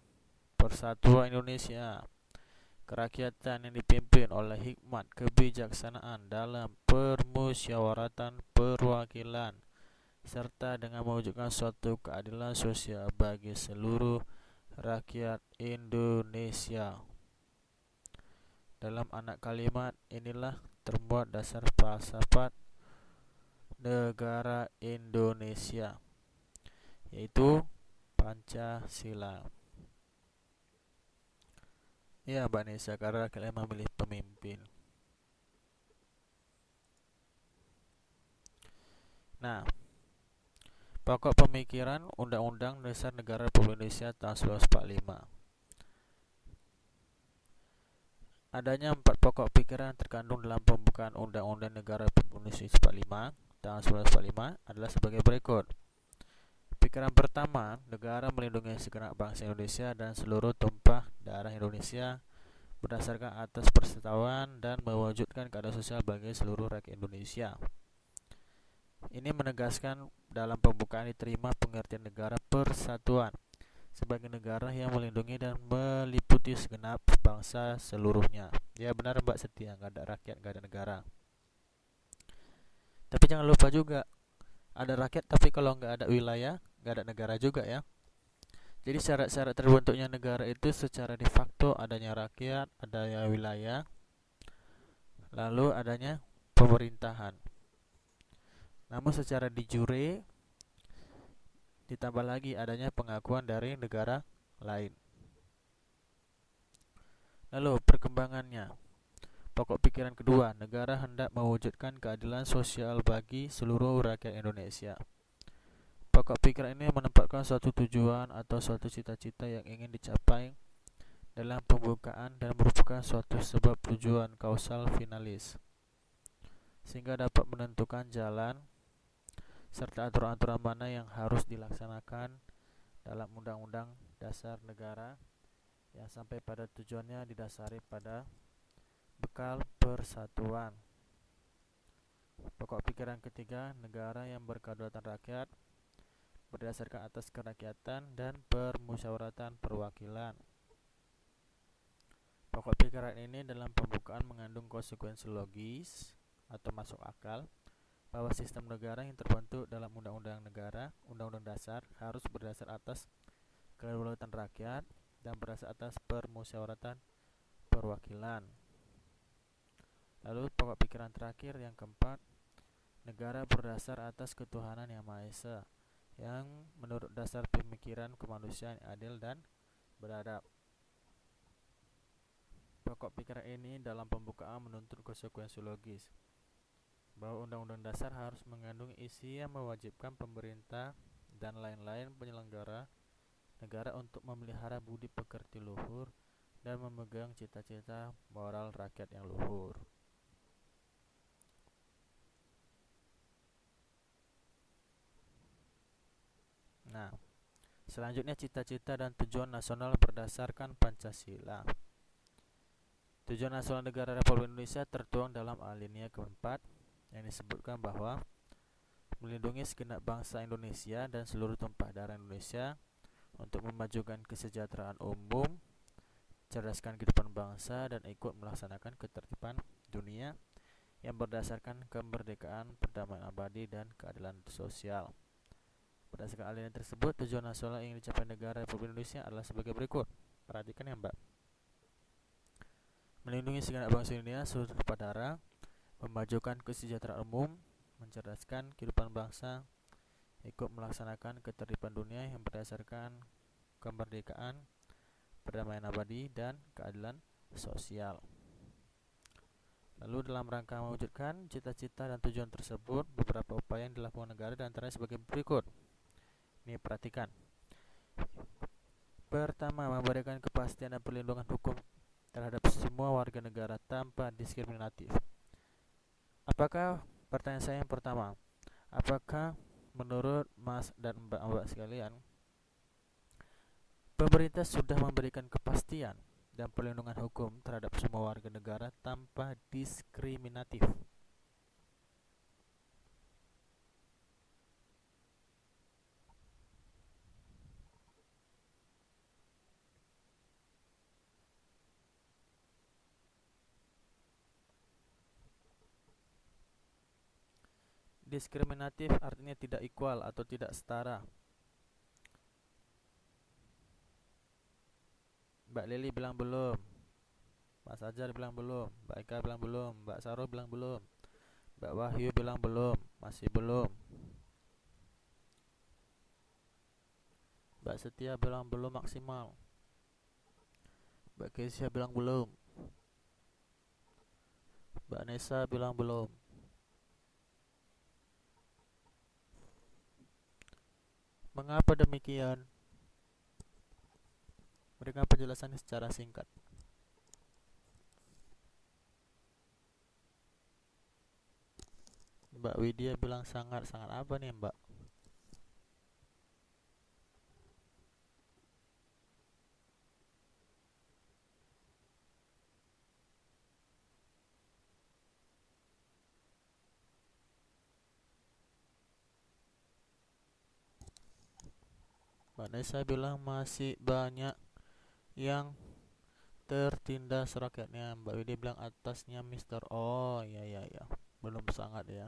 persatuan Indonesia, kerakyatan yang dipimpin oleh hikmat kebijaksanaan dalam permusyawaratan perwakilan, serta dengan mewujudkan suatu keadilan sosial bagi seluruh rakyat Indonesia. Dalam anak kalimat inilah termuat dasar filsafat negara Indonesia, yaitu Pancasila. Ya Mbak Nisa, karena kalian memilih pemimpin. Nah, pokok pemikiran Undang-Undang Dasar Negara Republik Indonesia tahun 1945. Adanya 4 pokok pikiran terkandung dalam pembukaan Undang-Undang Negara Republik Indonesia 45 tahun 1945 adalah sebagai berikut. Pikiran pertama, negara melindungi segenap bangsa Indonesia dan seluruh tumpah daerah Indonesia berdasarkan atas persetujuan dan mewujudkan keadilan sosial bagi seluruh rakyat Indonesia. Ini menegaskan dalam pembukaan diterima pengertian negara persatuan sebagai negara yang melindungi dan meliputi segenap bangsa seluruhnya. Ya benar Mbak Setia, nggak ada rakyat, nggak ada negara. Tapi jangan lupa juga, ada rakyat tapi kalau nggak ada wilayah, nggak ada negara juga ya. Jadi syarat-syarat terbentuknya negara itu secara de facto adanya rakyat, adanya wilayah, lalu adanya pemerintahan. Namun secara de jure ditambah lagi adanya pengakuan dari negara lain. Lalu perkembangannya. Pokok pikiran kedua, negara hendak mewujudkan keadilan sosial bagi seluruh rakyat Indonesia. Pokok pikiran ini menempatkan suatu tujuan atau suatu cita-cita yang ingin dicapai dalam pembukaan dan merupakan suatu sebab tujuan kausal finalis, sehingga dapat menentukan jalan serta aturan-aturan mana yang harus dilaksanakan dalam Undang-Undang Dasar Negara yang sampai pada tujuannya didasari pada bekal persatuan. Pokok pikiran ketiga, negara yang berkedaulatan rakyat berdasarkan atas kerakyatan dan permusyawaratan perwakilan. Pokok pikiran ini dalam pembukaan mengandung konsekuensi logis atau masuk akal bahwa sistem negara yang terbentuk dalam undang-undang negara, undang-undang dasar harus berdasar atas kedaulatan rakyat dan berdasar atas permusyawaratan perwakilan. Lalu pokok pikiran terakhir yang keempat, negara berdasar atas ketuhanan yang Maha Esa yang menurut dasar pemikiran kemanusiaan yang adil dan beradab. Pokok pikiran ini dalam pembukaan menuntut konsekuensi logis bahwa undang-undang dasar harus mengandung isi yang mewajibkan pemerintah dan lain-lain penyelenggara negara untuk memelihara budi pekerti luhur dan memegang cita-cita moral rakyat yang luhur. Nah, selanjutnya cita-cita dan tujuan nasional berdasarkan Pancasila. Tujuan nasional negara Republik Indonesia tertuang dalam alinea keempat yang disebutkan bahwa melindungi segenap bangsa Indonesia dan seluruh tumpah darah Indonesia untuk memajukan kesejahteraan umum, cerdaskan kehidupan bangsa dan ikut melaksanakan ketertiban dunia yang berdasarkan kemerdekaan, perdamaian abadi dan keadilan sosial. Berdasarkan alinea tersebut, tujuan nasional yang dicapai negara Republik Indonesia adalah sebagai berikut. Perhatikan ya Mbak. Melindungi segenap bangsa Indonesia seluruh tumpah darah, memajukan kesejahteraan umum, mencerdaskan kehidupan bangsa, ikut melaksanakan ketertiban dunia yang berdasarkan kemerdekaan, perdamaian abadi dan keadilan sosial. Lalu dalam rangka mewujudkan cita-cita dan tujuan tersebut, beberapa upaya yang dilakukan negara dan antaranya sebagai berikut. Ini perhatikan. Pertama, memberikan kepastian dan perlindungan hukum terhadap semua warga negara tanpa diskriminatif. Pertanyaan saya yang pertama, apakah menurut Mas dan Mbak sekalian, pemerintah sudah memberikan kepastian dan perlindungan hukum terhadap semua warga negara tanpa diskriminatif? Diskriminatif artinya tidak equal atau tidak setara. Mbak Lili bilang belum, Mas Ajar bilang belum, Mbak Eka bilang belum, Mbak Saro bilang belum, Mbak Wahyu bilang belum, masih belum. Mbak Setia bilang belum maksimal. Mbak Kesia bilang belum. Mbak Nesa bilang belum. Mengapa demikian? Berikan penjelasan secara singkat. Mbak Widya bilang sangat-sangat apa nih Mbak? Mbak Nesa bilang masih banyak yang tertindas rakyatnya. Mbak Widi bilang atasnya Mister. Oh iya iya iya, belum sangat ya.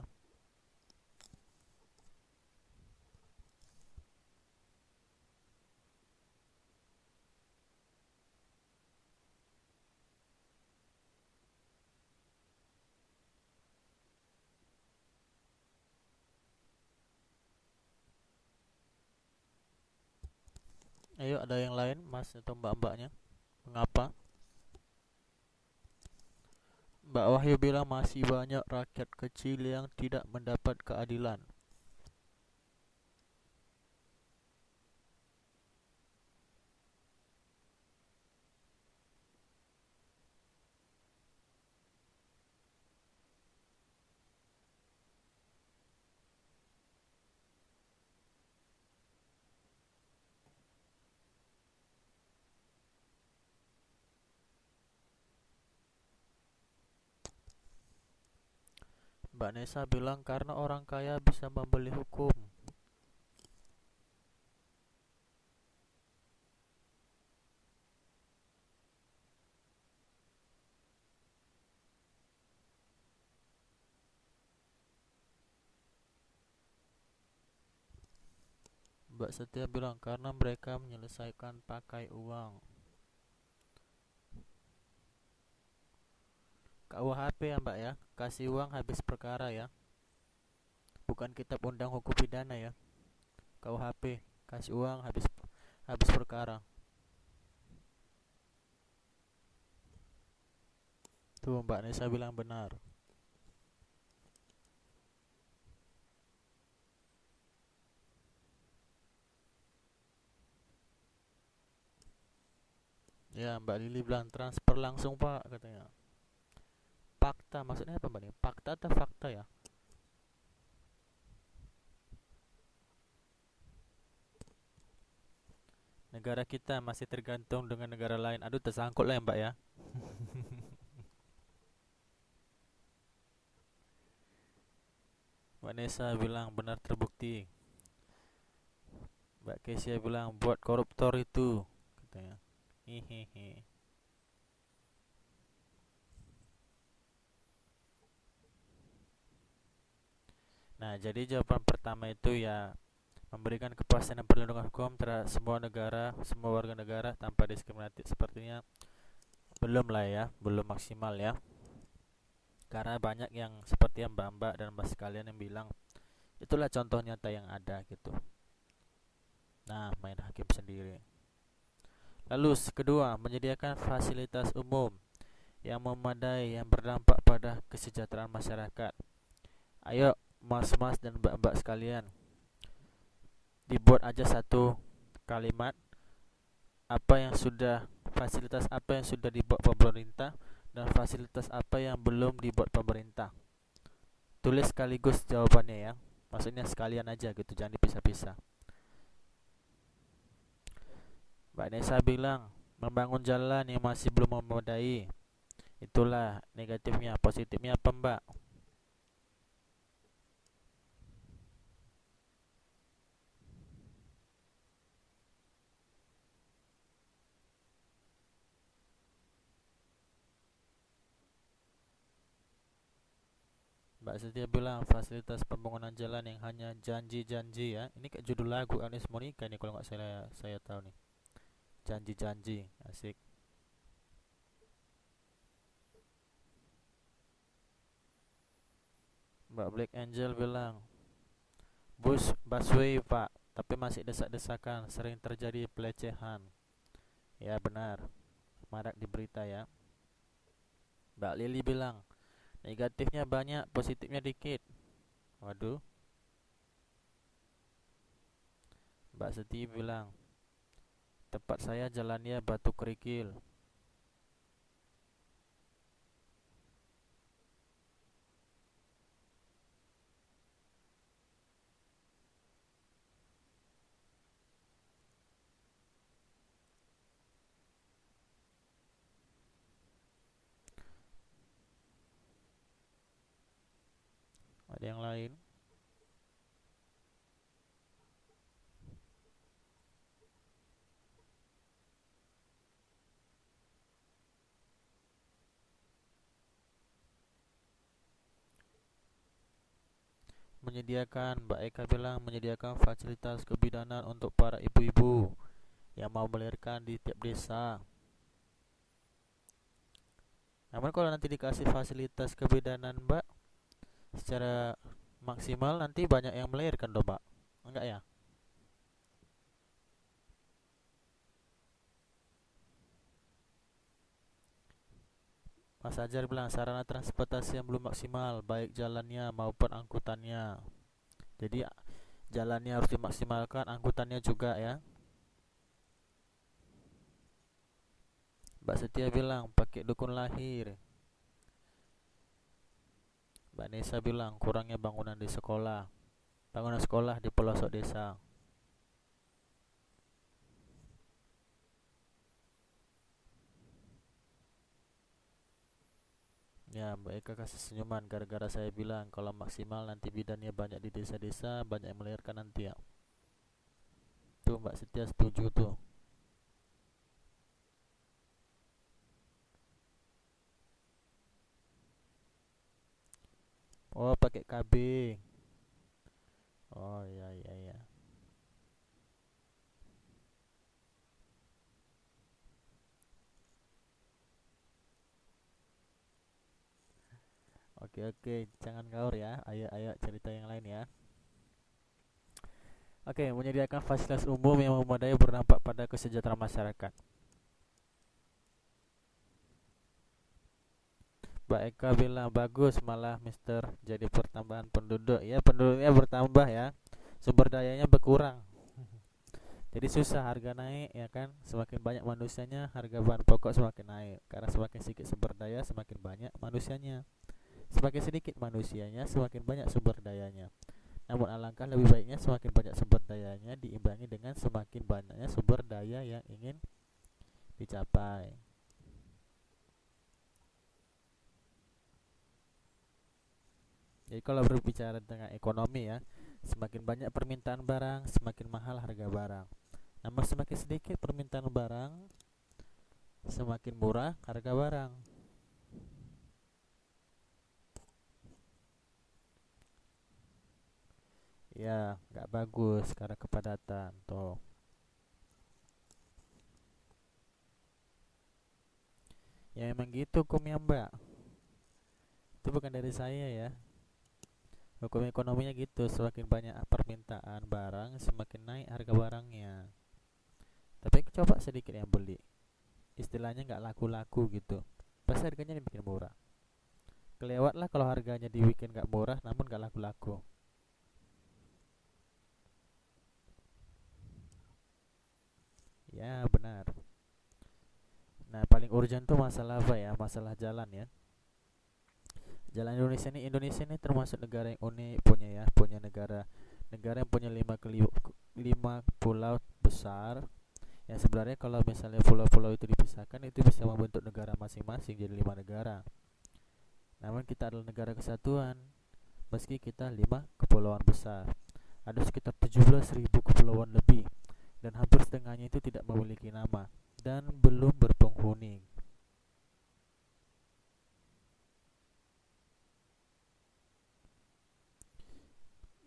Ayo, ada yang lain mas atau mbak-mbaknya? Mengapa? Mbak Wahyu bilang masih banyak rakyat kecil yang tidak mendapat keadilan. Mbak Nesa bilang karena orang kaya bisa membeli hukum. Mbak Setia bilang karena mereka menyelesaikan pakai uang. KUHP ya mbak ya, kasih uang habis perkara ya, bukan kitab undang hukum pidana ya. KUHP, kasih uang habis habis perkara. Tuh Mbak Nesa bilang benar. Ya Mbak Lili bilang transfer langsung pak katanya. Fakta maksudnya apa mbak nih? Fakta atau fakta ya? Negara kita masih tergantung dengan negara lain. Aduh tersangkut lah ya mbak ya. Mbak Nesa bilang benar terbukti. Mbak Kesia bilang buat koruptor itu katanya. Hihihi. Nah, jadi jawaban pertama itu ya memberikan kepastian dan perlindungan hukum terhadap semua negara, semua warga negara tanpa diskriminatif. Sepertinya belum lah ya, belum maksimal ya. Karena banyak yang seperti yang mbak-mbak dan mbak sekalian yang bilang itulah contoh nyata yang ada gitu. Nah, main hakim sendiri. Lalu kedua, menyediakan fasilitas umum yang memadai yang berdampak pada kesejahteraan masyarakat. Ayo mas-mas dan mbak-mbak sekalian, dibuat aja satu kalimat apa yang sudah fasilitas apa yang sudah dibuat pemerintah dan fasilitas apa yang belum dibuat pemerintah. Tulis sekaligus jawabannya ya. Maksudnya sekalian aja gitu, jangan dipisah-pisah. Mbak Nesa bilang membangun jalan yang masih belum memadai. Itulah negatifnya, positifnya apa Mbak? Mbak Setia bilang fasilitas pembangunan jalan yang hanya janji-janji ya. Ini kayak judul lagu Agnes Monica nih kalau nggak saya tahu nih. Janji-janji, asik. Mbak Black Angel bilang bus busway pak, tapi masih desak-desakan, sering terjadi pelecehan. Ya benar, marak di berita ya. Mbak Lili bilang negatifnya banyak, positifnya dikit. Waduh. Mbak Seti bilang tempat saya jalannya batu kerikil. Ada yang lain? Mbak Eka bilang menyediakan fasilitas kebidanan untuk para ibu-ibu yang mau melahirkan di tiap desa. Namun kalau nanti dikasih fasilitas kebidanan Mbak secara maksimal, nanti banyak yang melahirkan dong Mbak. Enggak ya? Mas Ajar bilang sarana transportasi yang belum maksimal, baik jalannya maupun angkutannya. Jadi jalannya harus dimaksimalkan, angkutannya juga ya. Mbak Setia bilang pakai dukun lahir. Mbak Nesa bilang kurangnya bangunan di sekolah. Bangunan sekolah di pelosok desa. Ya, Mbak Eka kasih senyuman gara-gara saya bilang kalau maksimal nanti bidannya banyak di desa-desa, banyak yang melahirkan nanti ya. Tuh Mbak Setia setuju tuh. Oh, pakai KB. Oh, iya iya iya. Oke oke, jangan gaur ya. Ayo ayo cerita yang lain ya. Oke, menyediakan fasilitas umum yang memadai berdampak pada kesejahteraan masyarakat. Mbak Eka bilang bagus malah Mister, jadi pertambahan penduduk. Ya, penduduknya bertambah ya. Sumber dayanya berkurang. Jadi susah harga naik ya kan. Semakin banyak manusianya, harga bahan pokok semakin naik. Karena semakin sedikit sumber daya, semakin banyak manusianya. Semakin sedikit manusianya, semakin banyak sumber dayanya. Namun alangkah lebih baiknya semakin banyak sumber dayanya diimbangi dengan semakin banyaknya sumber daya yang ingin dicapai. Jadi kalau berbicara tentang ekonomi ya, semakin banyak permintaan barang, semakin mahal harga barang. Namun semakin sedikit permintaan barang, semakin murah harga barang. Ya, nggak bagus karena kepadatan. Tuh. Ya emang gitu hukumnya Mbak. Itu bukan dari saya ya. Hukum ekonominya gitu, semakin banyak permintaan barang, semakin naik harga barangnya. Tapi coba sedikit yang beli. Istilahnya nggak laku-laku gitu. Pasti harganya dibikin murah. Kelewat lah kalau harganya dibikin nggak murah, namun nggak laku-laku. Ya benar. Nah paling urgent tuh masalah apa ya? Masalah jalan ya. Jalan Indonesia ini termasuk negara yang unik punya ya, punya negara yang punya lima pulau besar. Yang sebenarnya kalau misalnya pulau-pulau itu dipisahkan itu bisa membentuk negara masing-masing jadi 5 negara. Namun kita adalah negara kesatuan meski kita 5 kepulauan besar. Ada sekitar 17.000 kepulauan lebih dan hampir setengahnya itu tidak memiliki nama dan belum berpenghuni.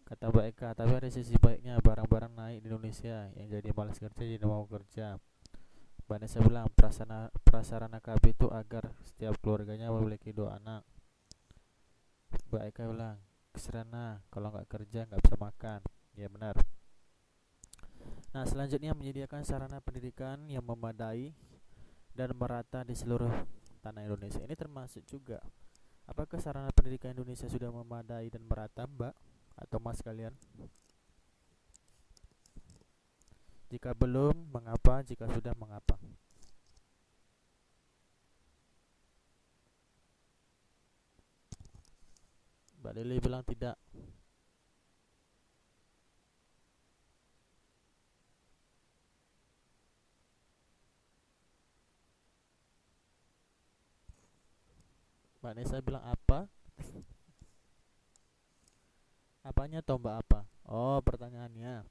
Kata Mbak Eka, tapi ada sisi baiknya, barang-barang naik di Indonesia, yang jadi malas kerja jadi mau kerja. Mbak Nesa bilang prasarana KB itu agar setiap keluarganya memiliki 2 anak. Mbak Eka bilang keserana kalau nggak kerja nggak bisa makan. Ya benar. Nah selanjutnya menyediakan sarana pendidikan yang memadai dan merata di seluruh tanah Indonesia. Ini termasuk juga. Apakah sarana pendidikan Indonesia sudah memadai dan merata Mbak atau Mas kalian? Jika belum, mengapa? Jika sudah, mengapa? Mbak Lili bilang tidak. Mbak Nesa bilang apa? Apanya toh Mbak apa? Oh pertanyaannya,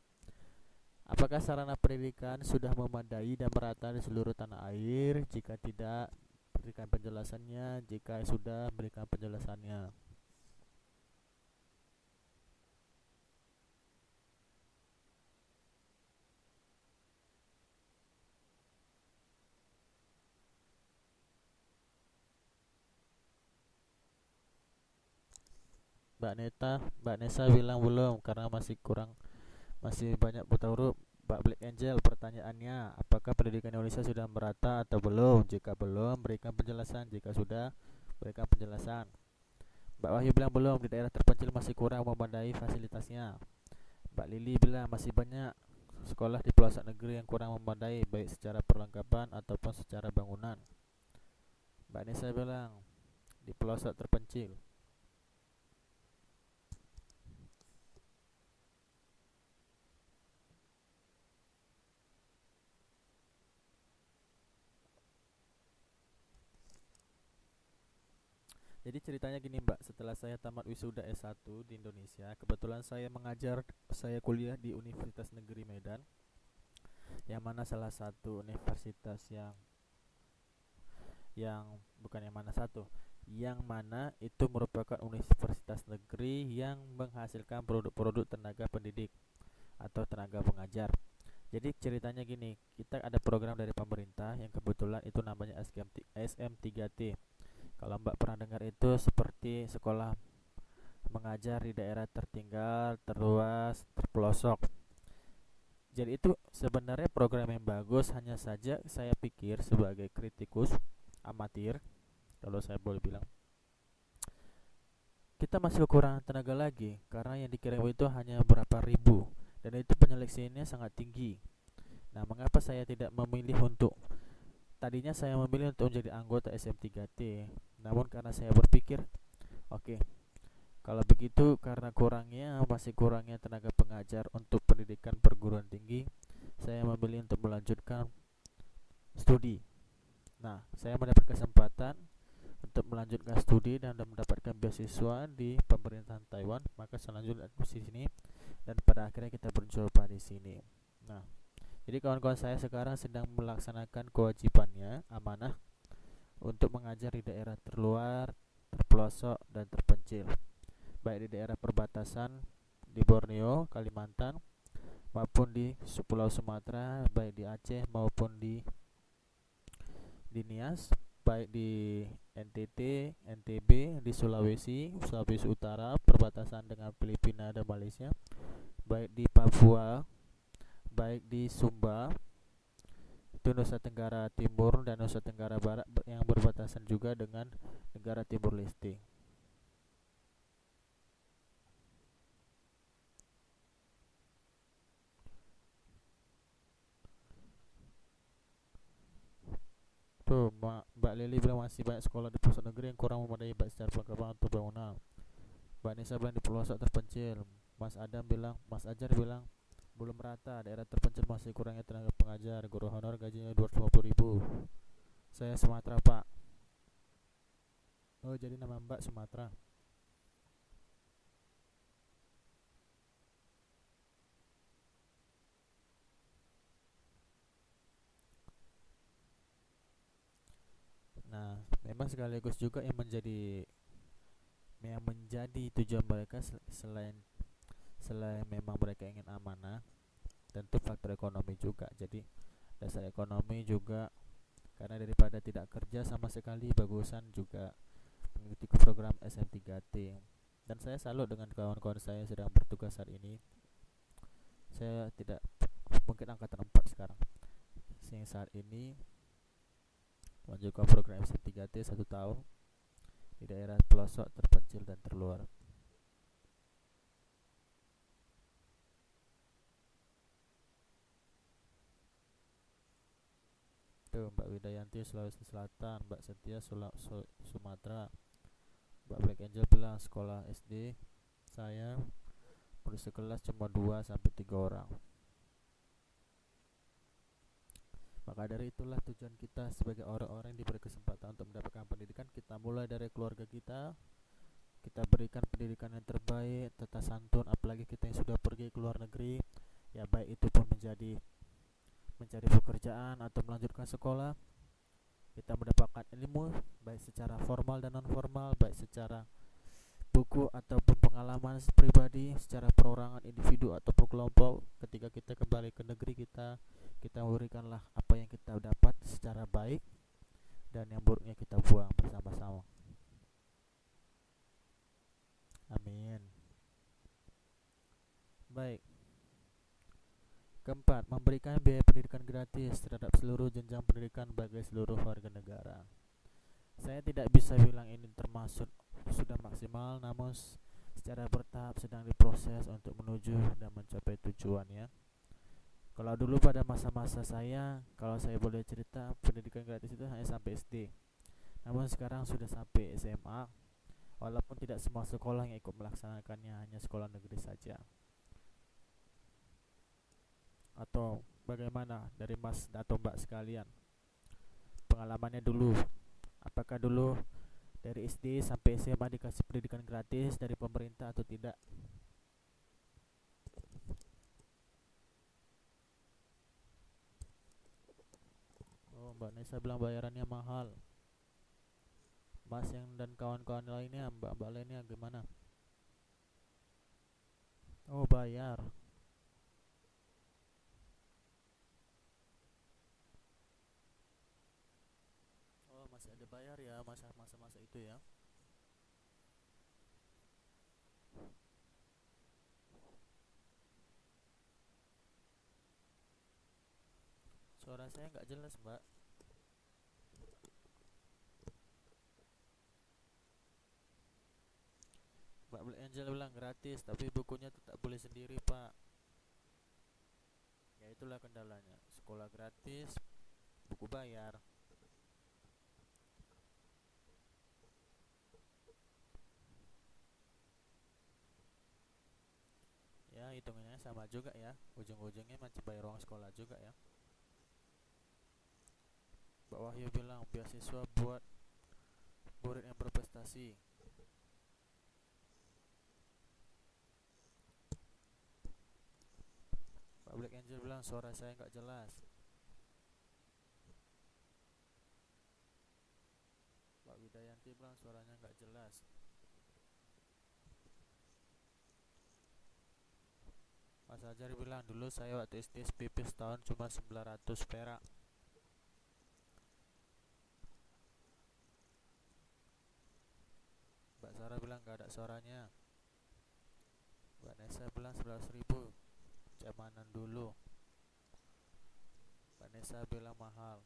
apakah sarana pendidikan sudah memadai dan merata di seluruh tanah air? Jika tidak, berikan penjelasannya. Jika sudah, berikan penjelasannya. Mbak Nesa bilang belum karena masih banyak buta huruf. Mbak Black Angel, pertanyaannya, apakah pendidikan Indonesia sudah merata atau belum? Jika belum, berikan penjelasan. Jika sudah, berikan penjelasan. Mbak Wahyu bilang belum, di daerah terpencil masih kurang memadai fasilitasnya. Mbak Lili bilang masih banyak sekolah di pelosok negeri yang kurang memadai, baik secara perlengkapan ataupun secara bangunan. Mbak Nesa bilang di pelosok terpencil. Jadi ceritanya gini Mbak, setelah saya tamat wisuda S1 di Indonesia, kebetulan saya kuliah di Universitas Negeri Medan, yang mana salah satu universitas yang bukan yang mana satu, yang mana itu merupakan universitas negeri yang menghasilkan produk-produk tenaga pendidik atau tenaga pengajar. Jadi ceritanya gini, kita ada program dari pemerintah yang kebetulan itu namanya SM3T. Kalau Mbak pernah dengar itu seperti sekolah mengajar di daerah tertinggal, terluas, terpelosok. Jadi itu sebenarnya program yang bagus, hanya saja saya pikir sebagai kritikus amatir, kalau saya boleh bilang, kita masih kekurangan tenaga lagi karena yang dikirim itu hanya berapa ribu dan itu penyeleksiannya sangat tinggi. Nah, mengapa saya tidak memilih untuk tadinya saya memilih untuk menjadi anggota SM3T, namun karena saya berpikir, oke, kalau begitu karena masih kurangnya tenaga pengajar untuk pendidikan perguruan tinggi, saya memilih untuk melanjutkan studi. Nah, saya mendapat kesempatan untuk melanjutkan studi dan mendapatkan beasiswa di pemerintahan Taiwan, maka selanjutnya aku di sini dan pada akhirnya kita berjumpa di sini. Nah, jadi kawan-kawan saya sekarang sedang melaksanakan kewajibannya amanah untuk mengajar di daerah terluar, terpelosok dan terpencil, baik di daerah perbatasan di Borneo, Kalimantan maupun di Pulau Sumatera, baik di Aceh maupun di Nias, baik di NTT, NTB, di Sulawesi Utara, perbatasan dengan Filipina dan Malaysia, baik di Papua, baik di Sumba, itu Nusa Tenggara Timur dan Nusa Tenggara Barat yang berbatasan juga dengan negara Timur Leste. Tuh, Mbak Lili bilang masih banyak sekolah di pelosok negeri yang kurang memadai baik secara perlengkapan atau bangunan. Mbak Nisa bilang di pelosok terpencil. Mas Ajar bilang belum rata, daerah terpencil masih kurangnya tenaga pengajar, guru honor gajinya 250.000. Saya Sumatera Pak. Oh, jadi nama Mbak Sumatera. Nah, memang sekaligus juga yang menjadi tujuan mereka selain memang mereka ingin amanah, tentu faktor ekonomi juga. Jadi dasar ekonomi juga, karena daripada tidak kerja sama sekali, bagusan juga mengikuti program SM3T. Dan saya salut dengan kawan-kawan saya yang sedang bertugas saat ini. Saya tidak mungkin angkatan 4 sekarang yang saat ini melanjutkan program SM3T 1 tahun di daerah pelosok terpencil dan terluar. Tuh, Mbak Widayanti Sulawesi Selatan, Mbak Setia Sumatera, Mbak Black Angel bilang sekolah SD saya murid sekelas cuma 2 sampai 3 orang. Maka dari itulah tujuan kita sebagai orang-orang yang diberi kesempatan untuk mendapatkan pendidikan, kita mulai dari keluarga kita berikan pendidikan yang terbaik, tata santun, apalagi kita yang sudah pergi ke luar negeri, ya baik itu pun mencari pekerjaan atau melanjutkan sekolah, kita mendapatkan ilmu baik secara formal dan non formal, baik secara buku ataupun pengalaman pribadi, secara perorangan individu ataupun kelompok. Ketika kita kembali ke negeri kita memberikanlah apa yang kita dapat secara baik, dan yang buruknya kita buang bersama-sama. Amin. Baik. Keempat, memberikan biaya pendidikan gratis terhadap seluruh jenjang pendidikan bagi seluruh warga negara. Saya tidak bisa bilang ini termasuk sudah maksimal, namun secara bertahap sedang diproses untuk menuju dan mencapai tujuannya. Kalau dulu pada masa-masa saya, kalau saya boleh cerita, pendidikan gratis itu hanya sampai SD. Namun sekarang sudah sampai SMA, walaupun tidak semua sekolah yang ikut melaksanakannya, hanya sekolah negeri saja. Atau bagaimana dari Mas atau Mbak sekalian? Pengalamannya dulu, apakah dulu dari SD sampai SMA dikasih pendidikan gratis dari pemerintah atau tidak? Oh, Mbak Nesa bilang bayarannya mahal. Mas yang dan kawan-kawan lainnya, Mbak-mbak lainnya gimana? Oh, bayar. Oh, masih ada bayar ya masa-masa itu ya. Suara saya nggak jelas, Mbak. Mbak Black Angel bilang gratis, tapi bukunya tetap boleh sendiri, Pak. Ya itulah kendalanya. Sekolah gratis, buku bayar. Ya, hitungannya sama juga ya. Ujung-ujungnya macam bayar uang sekolah juga ya. Mbak Wahyu bilang beasiswa buat murid yang berprestasi. Mbak Black Angel bilang suara saya nggak jelas. Mbak Widayanti bilang suaranya nggak jelas. Mas Ajar bilang dulu saya waktu SD SPP setahun cuma 900 perak. Mbak Sarah bilang nggak ada suaranya. Mbak Nesa bilang 11.000 zamanan dulu. Mbak Nesa bilang mahal.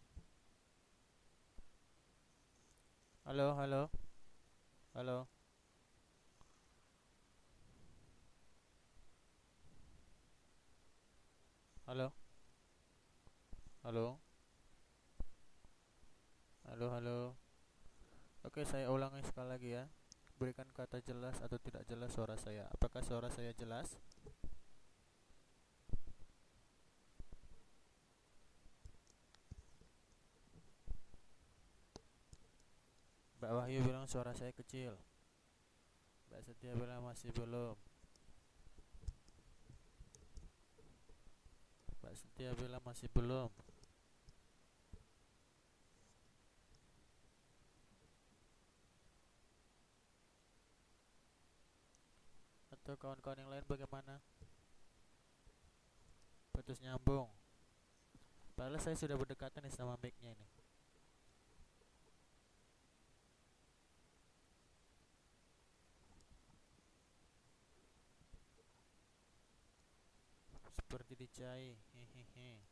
Halo, halo, halo, halo, halo, halo, halo. Oke, saya ulangi sekali lagi ya. Berikan kata jelas atau tidak jelas suara saya. Apakah suara saya jelas? Mbak Wahyu bilang suara saya kecil. Mbak Setia bilang masih belum. Mbak Setia bilang masih belum. Atau kawan-kawan yang lain bagaimana? Putus nyambung. Padahal saya sudah berdekatan nih sama mic-nya ini. Seperti dicai. Hehehe.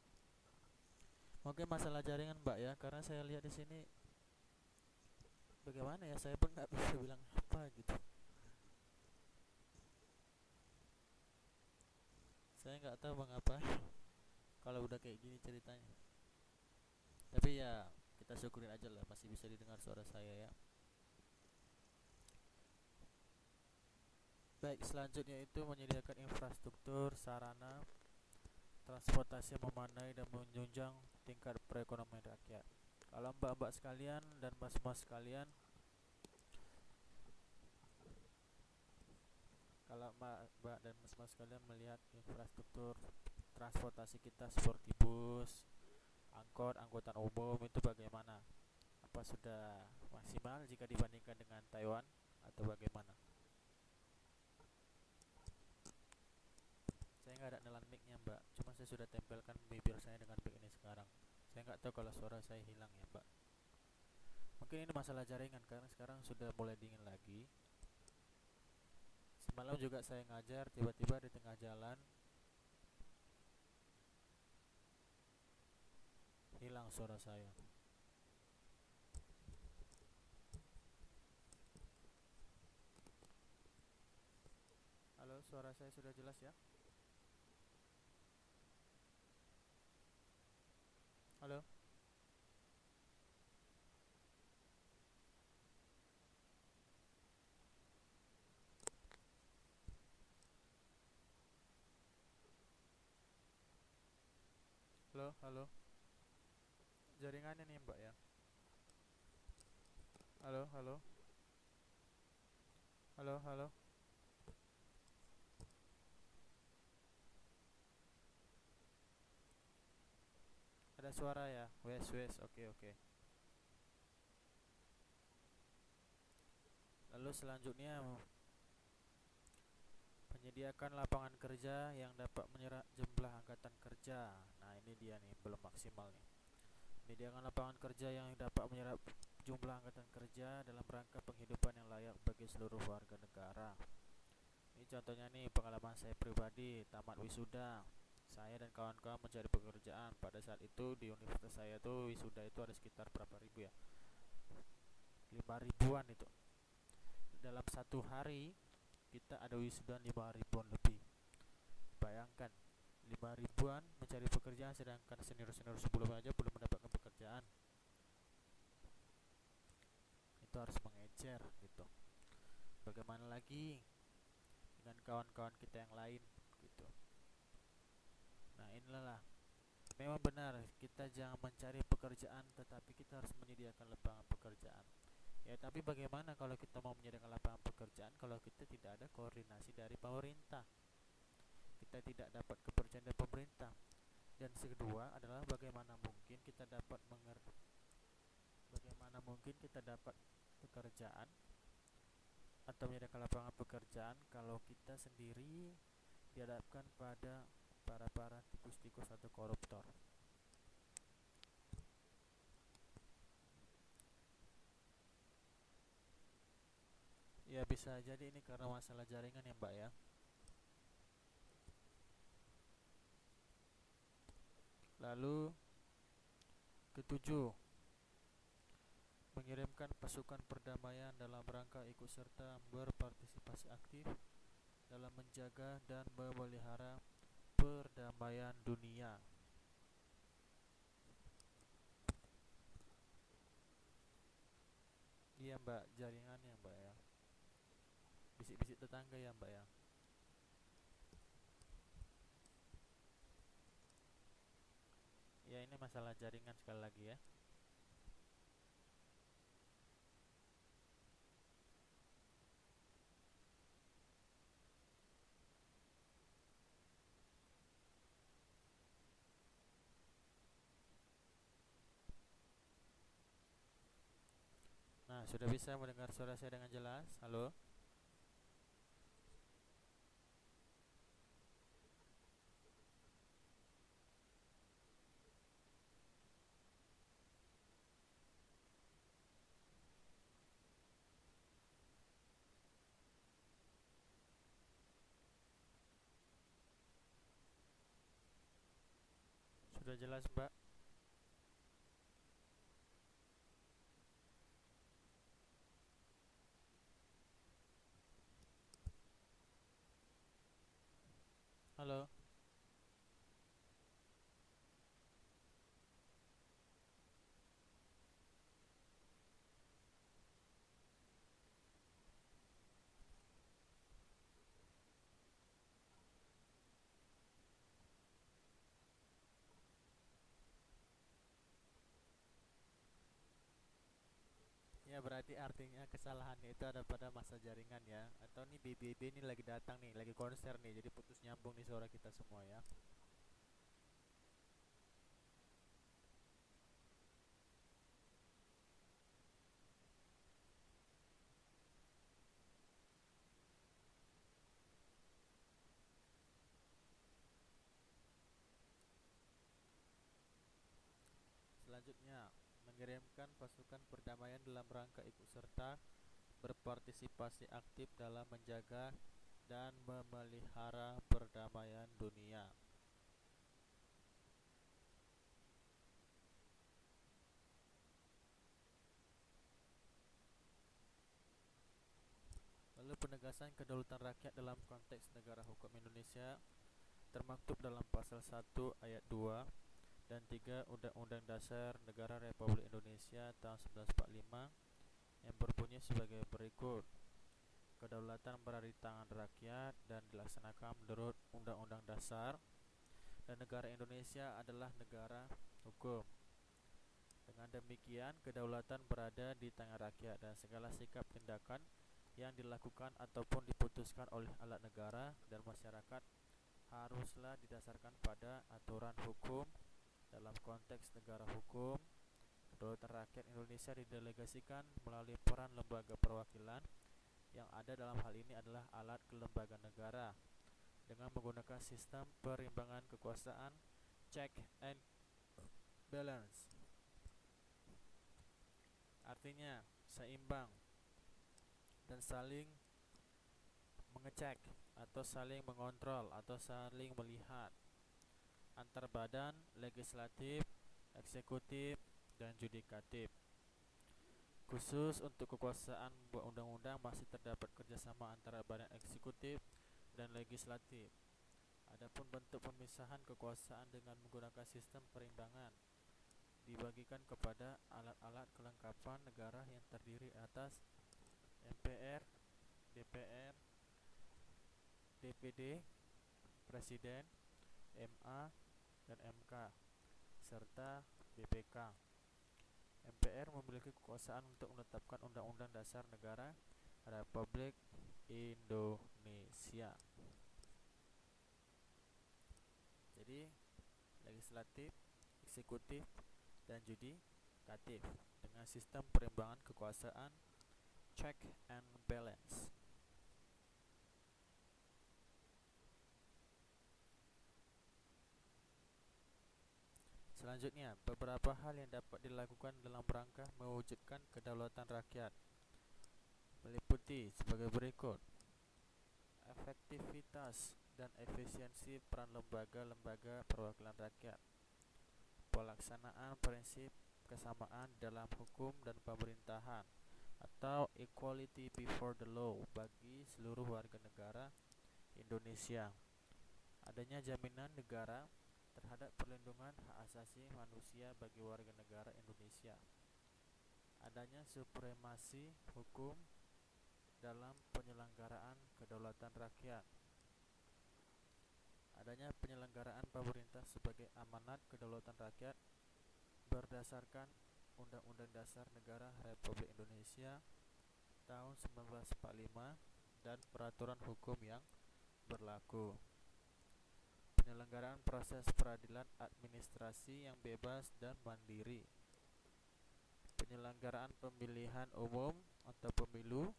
Mungkin masalah jaringan, Mbak ya, karena saya lihat di sini bagaimana ya, saya pun nggak bisa bilang apa gitu. Saya nggak tahu mengapa kalau udah kayak gini ceritanya. Tapi ya kita syukurin aja lah masih bisa didengar suara saya ya. Baik, selanjutnya itu menyediakan infrastruktur, sarana, transportasi yang memadai dan menunjang tingkat perekonomian rakyat. Kalau mbak-mbak sekalian dan mas-mas sekalian, kalau mbak dan mas-mas sekalian melihat infrastruktur transportasi kita seperti bus, angkot, angkutan umum itu bagaimana? Apa sudah maksimal jika dibandingkan dengan Taiwan atau bagaimana? Saya nggak ada nelan mic-nya, Mbak. Cuma saya sudah tempelkan bibir saya dengan mic ini sekarang. Saya nggak tahu kalau suara saya hilang ya, Mbak. Mungkin ini masalah jaringan karena sekarang sudah mulai dingin lagi. Semalam Semalam juga saya ngajar, tiba-tiba di tengah jalan hilang suara saya. Halo, suara saya sudah jelas ya? Halo? Halo, halo. Jaringannya nih Mbak ya. Halo, halo. Halo, halo. Ada suara ya? Wes, wes. Oke, oke. Lalu selanjutnya menyediakan lapangan kerja yang dapat menyerap jumlah angkatan kerja. Nah, ini dia nih, belum maksimal nih. Menyediakan lapangan kerja yang dapat menyerap jumlah angkatan kerja dalam rangka penghidupan yang layak bagi seluruh warga negara. Ini contohnya nih pengalaman saya pribadi, tamat wisuda. Saya dan kawan-kawan mencari pekerjaan. Pada saat itu di universitas saya tuh wisuda itu ada sekitar berapa ribu ya? 5 ribuan itu. Dalam satu hari kita ada wisuda 5 ribuan lebih. Bayangkan 5 ribuan mencari pekerjaan, sedangkan senior-senior sebelumnya aja belum mendapatkan pekerjaan. Itu harus mengejar gitu. Bagaimana lagi dengan kawan-kawan kita yang lain gitu. Nah, inilah memang benar kita jangan mencari pekerjaan, tetapi kita harus menyediakan lapangan pekerjaan. Ya, tapi bagaimana kalau kita mau menyediakan lapangan pekerjaan kalau kita tidak ada koordinasi dari pemerintah? Kita tidak dapat kepercayaan dari pemerintah. Dan kedua adalah bagaimana mungkin kita dapat pekerjaan atau menyediakan lapangan pekerjaan kalau kita sendiri dihadapkan pada para tikus-tikus atau koruptor. Ya, bisa jadi ini karena masalah jaringan ya Mbak ya. Lalu ketujuh, mengirimkan pasukan perdamaian dalam rangka ikut serta berpartisipasi aktif dalam menjaga dan memelihara perdamaian dunia. Iya Mbak, jaringannya Mbak ya. Bisik-bisik tetangga ya Mbak ya. Ya, ini masalah jaringan sekali lagi ya. Nah, sudah bisa mendengar suara saya dengan jelas? Halo? Sudah jelas Mbak? Halo? Ya, berarti artinya kesalahannya itu ada pada masa jaringan ya. Atau nih BBB ini lagi datang nih, lagi konser nih, jadi putus nyambung nih suara kita semua ya. Selanjutnya, mengirimkan pasukan perdamaian dalam rangka ikut serta berpartisipasi aktif dalam menjaga dan memelihara perdamaian dunia. Lalu penegasan kedaulatan rakyat dalam konteks negara hukum Indonesia termaktub dalam pasal 1 ayat 2 dan 3 Undang-Undang Dasar Negara Republik Indonesia tahun 1945 yang berbunyi sebagai berikut. Kedaulatan berada di tangan rakyat dan dilaksanakan menurut Undang-Undang Dasar, dan negara Indonesia adalah negara hukum. Dengan demikian, kedaulatan berada di tangan rakyat dan segala sikap tindakan yang dilakukan ataupun diputuskan oleh alat negara dan masyarakat haruslah didasarkan pada aturan hukum. Dalam konteks negara hukum, kedaulatan rakyat Indonesia didelegasikan melalui peran lembaga perwakilan yang ada dalam hal ini adalah alat kelembagaan negara dengan menggunakan sistem perimbangan kekuasaan, check and balance. Artinya seimbang dan saling mengecek atau saling mengontrol atau saling melihat antar badan legislatif, eksekutif, dan yudikatif. Khusus untuk kekuasaan buat undang-undang masih terdapat kerjasama antara badan eksekutif dan legislatif. Adapun bentuk pemisahan kekuasaan dengan menggunakan sistem perimbangan dibagikan kepada alat-alat kelengkapan negara yang terdiri atas MPR, DPR, DPD, Presiden, MA, dan MK, serta BPK. MPR memiliki kekuasaan untuk menetapkan Undang-Undang Dasar Negara Republik Indonesia. Jadi, legislatif, eksekutif, dan yudikatif dengan sistem perimbangan kekuasaan, check and balance. Selanjutnya, beberapa hal yang dapat dilakukan dalam rangka mewujudkan kedaulatan rakyat meliputi sebagai berikut. Efektivitas dan efisiensi peran lembaga-lembaga perwakilan rakyat, pelaksanaan prinsip kesamaan dalam hukum dan pemerintahan atau equality before the law bagi seluruh warga negara Indonesia, adanya jaminan negara terhadap perlindungan hak asasi manusia bagi warga negara Indonesia, adanya supremasi hukum dalam penyelenggaraan kedaulatan rakyat, adanya penyelenggaraan pemerintah sebagai amanat kedaulatan rakyat berdasarkan Undang-Undang Dasar Negara Republik Indonesia tahun 1945 dan peraturan hukum yang berlaku. Penyelenggaraan proses peradilan administrasi yang bebas dan mandiri. Penyelenggaraan pemilihan umum atau pemilu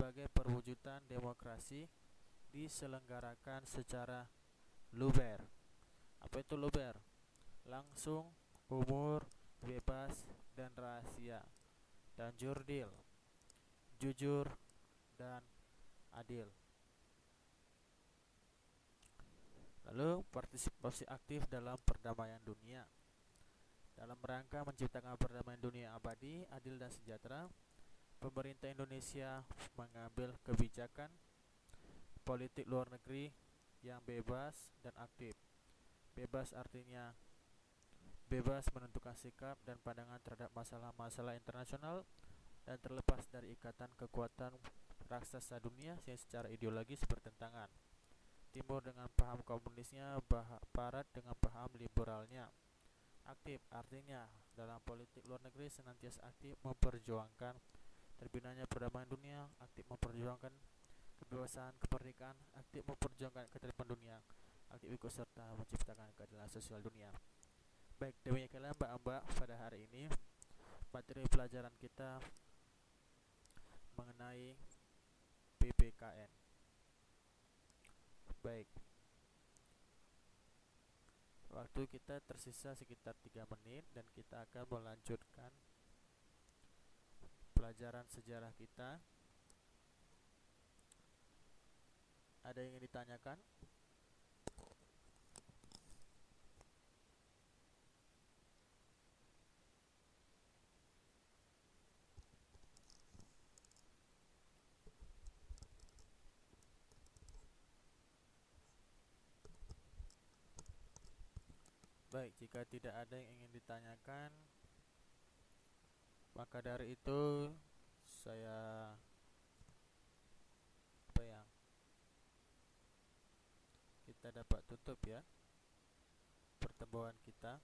sebagai perwujudan demokrasi diselenggarakan secara luber. Apa itu luber? Langsung, umum, bebas, dan rahasia, dan jurdil, jujur, dan adil. Lalu partisipasi aktif dalam perdamaian dunia. Dalam rangka menciptakan perdamaian dunia abadi, adil, dan sejahtera, pemerintah Indonesia mengambil kebijakan politik luar negeri yang bebas dan aktif. Bebas artinya bebas menentukan sikap dan pandangan terhadap masalah-masalah internasional dan terlepas dari ikatan kekuatan raksasa dunia yang secara ideologis bertentangan. Timur dengan paham komunisnya, Barat dengan paham liberalnya. Aktif artinya dalam politik luar negeri senantiasa aktif memperjuangkan terbinanya perdamaian dunia, aktif memperjuangkan kebebasan, kemerdekaan, aktif memperjuangkan ketertiban dunia, aktif ikut serta menciptakan keadilan sosial dunia. Baik, demikianlah Mbak-mbak pada hari ini materi pelajaran kita mengenai PPKN. Baik, waktu kita tersisa sekitar 3 menit dan kita akan melanjutkan pelajaran sejarah kita. Ada yang ingin ditanyakan? Baik, jika tidak ada yang ingin ditanyakan, maka dari itu saya kita dapat tutup ya pertemuan kita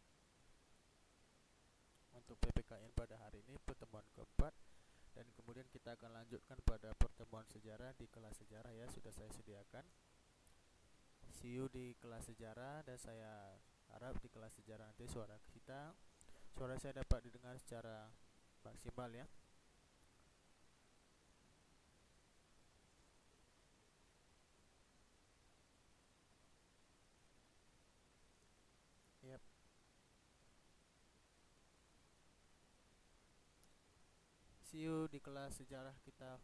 untuk PPKN pada hari ini, pertemuan keempat, dan kemudian kita akan lanjutkan pada pertemuan sejarah di kelas sejarah ya, sudah saya sediakan. See you di kelas sejarah, dan saya harap di kelas sejarah nanti suara saya dapat didengar secara maksimal ya. Yep. See you di kelas sejarah kita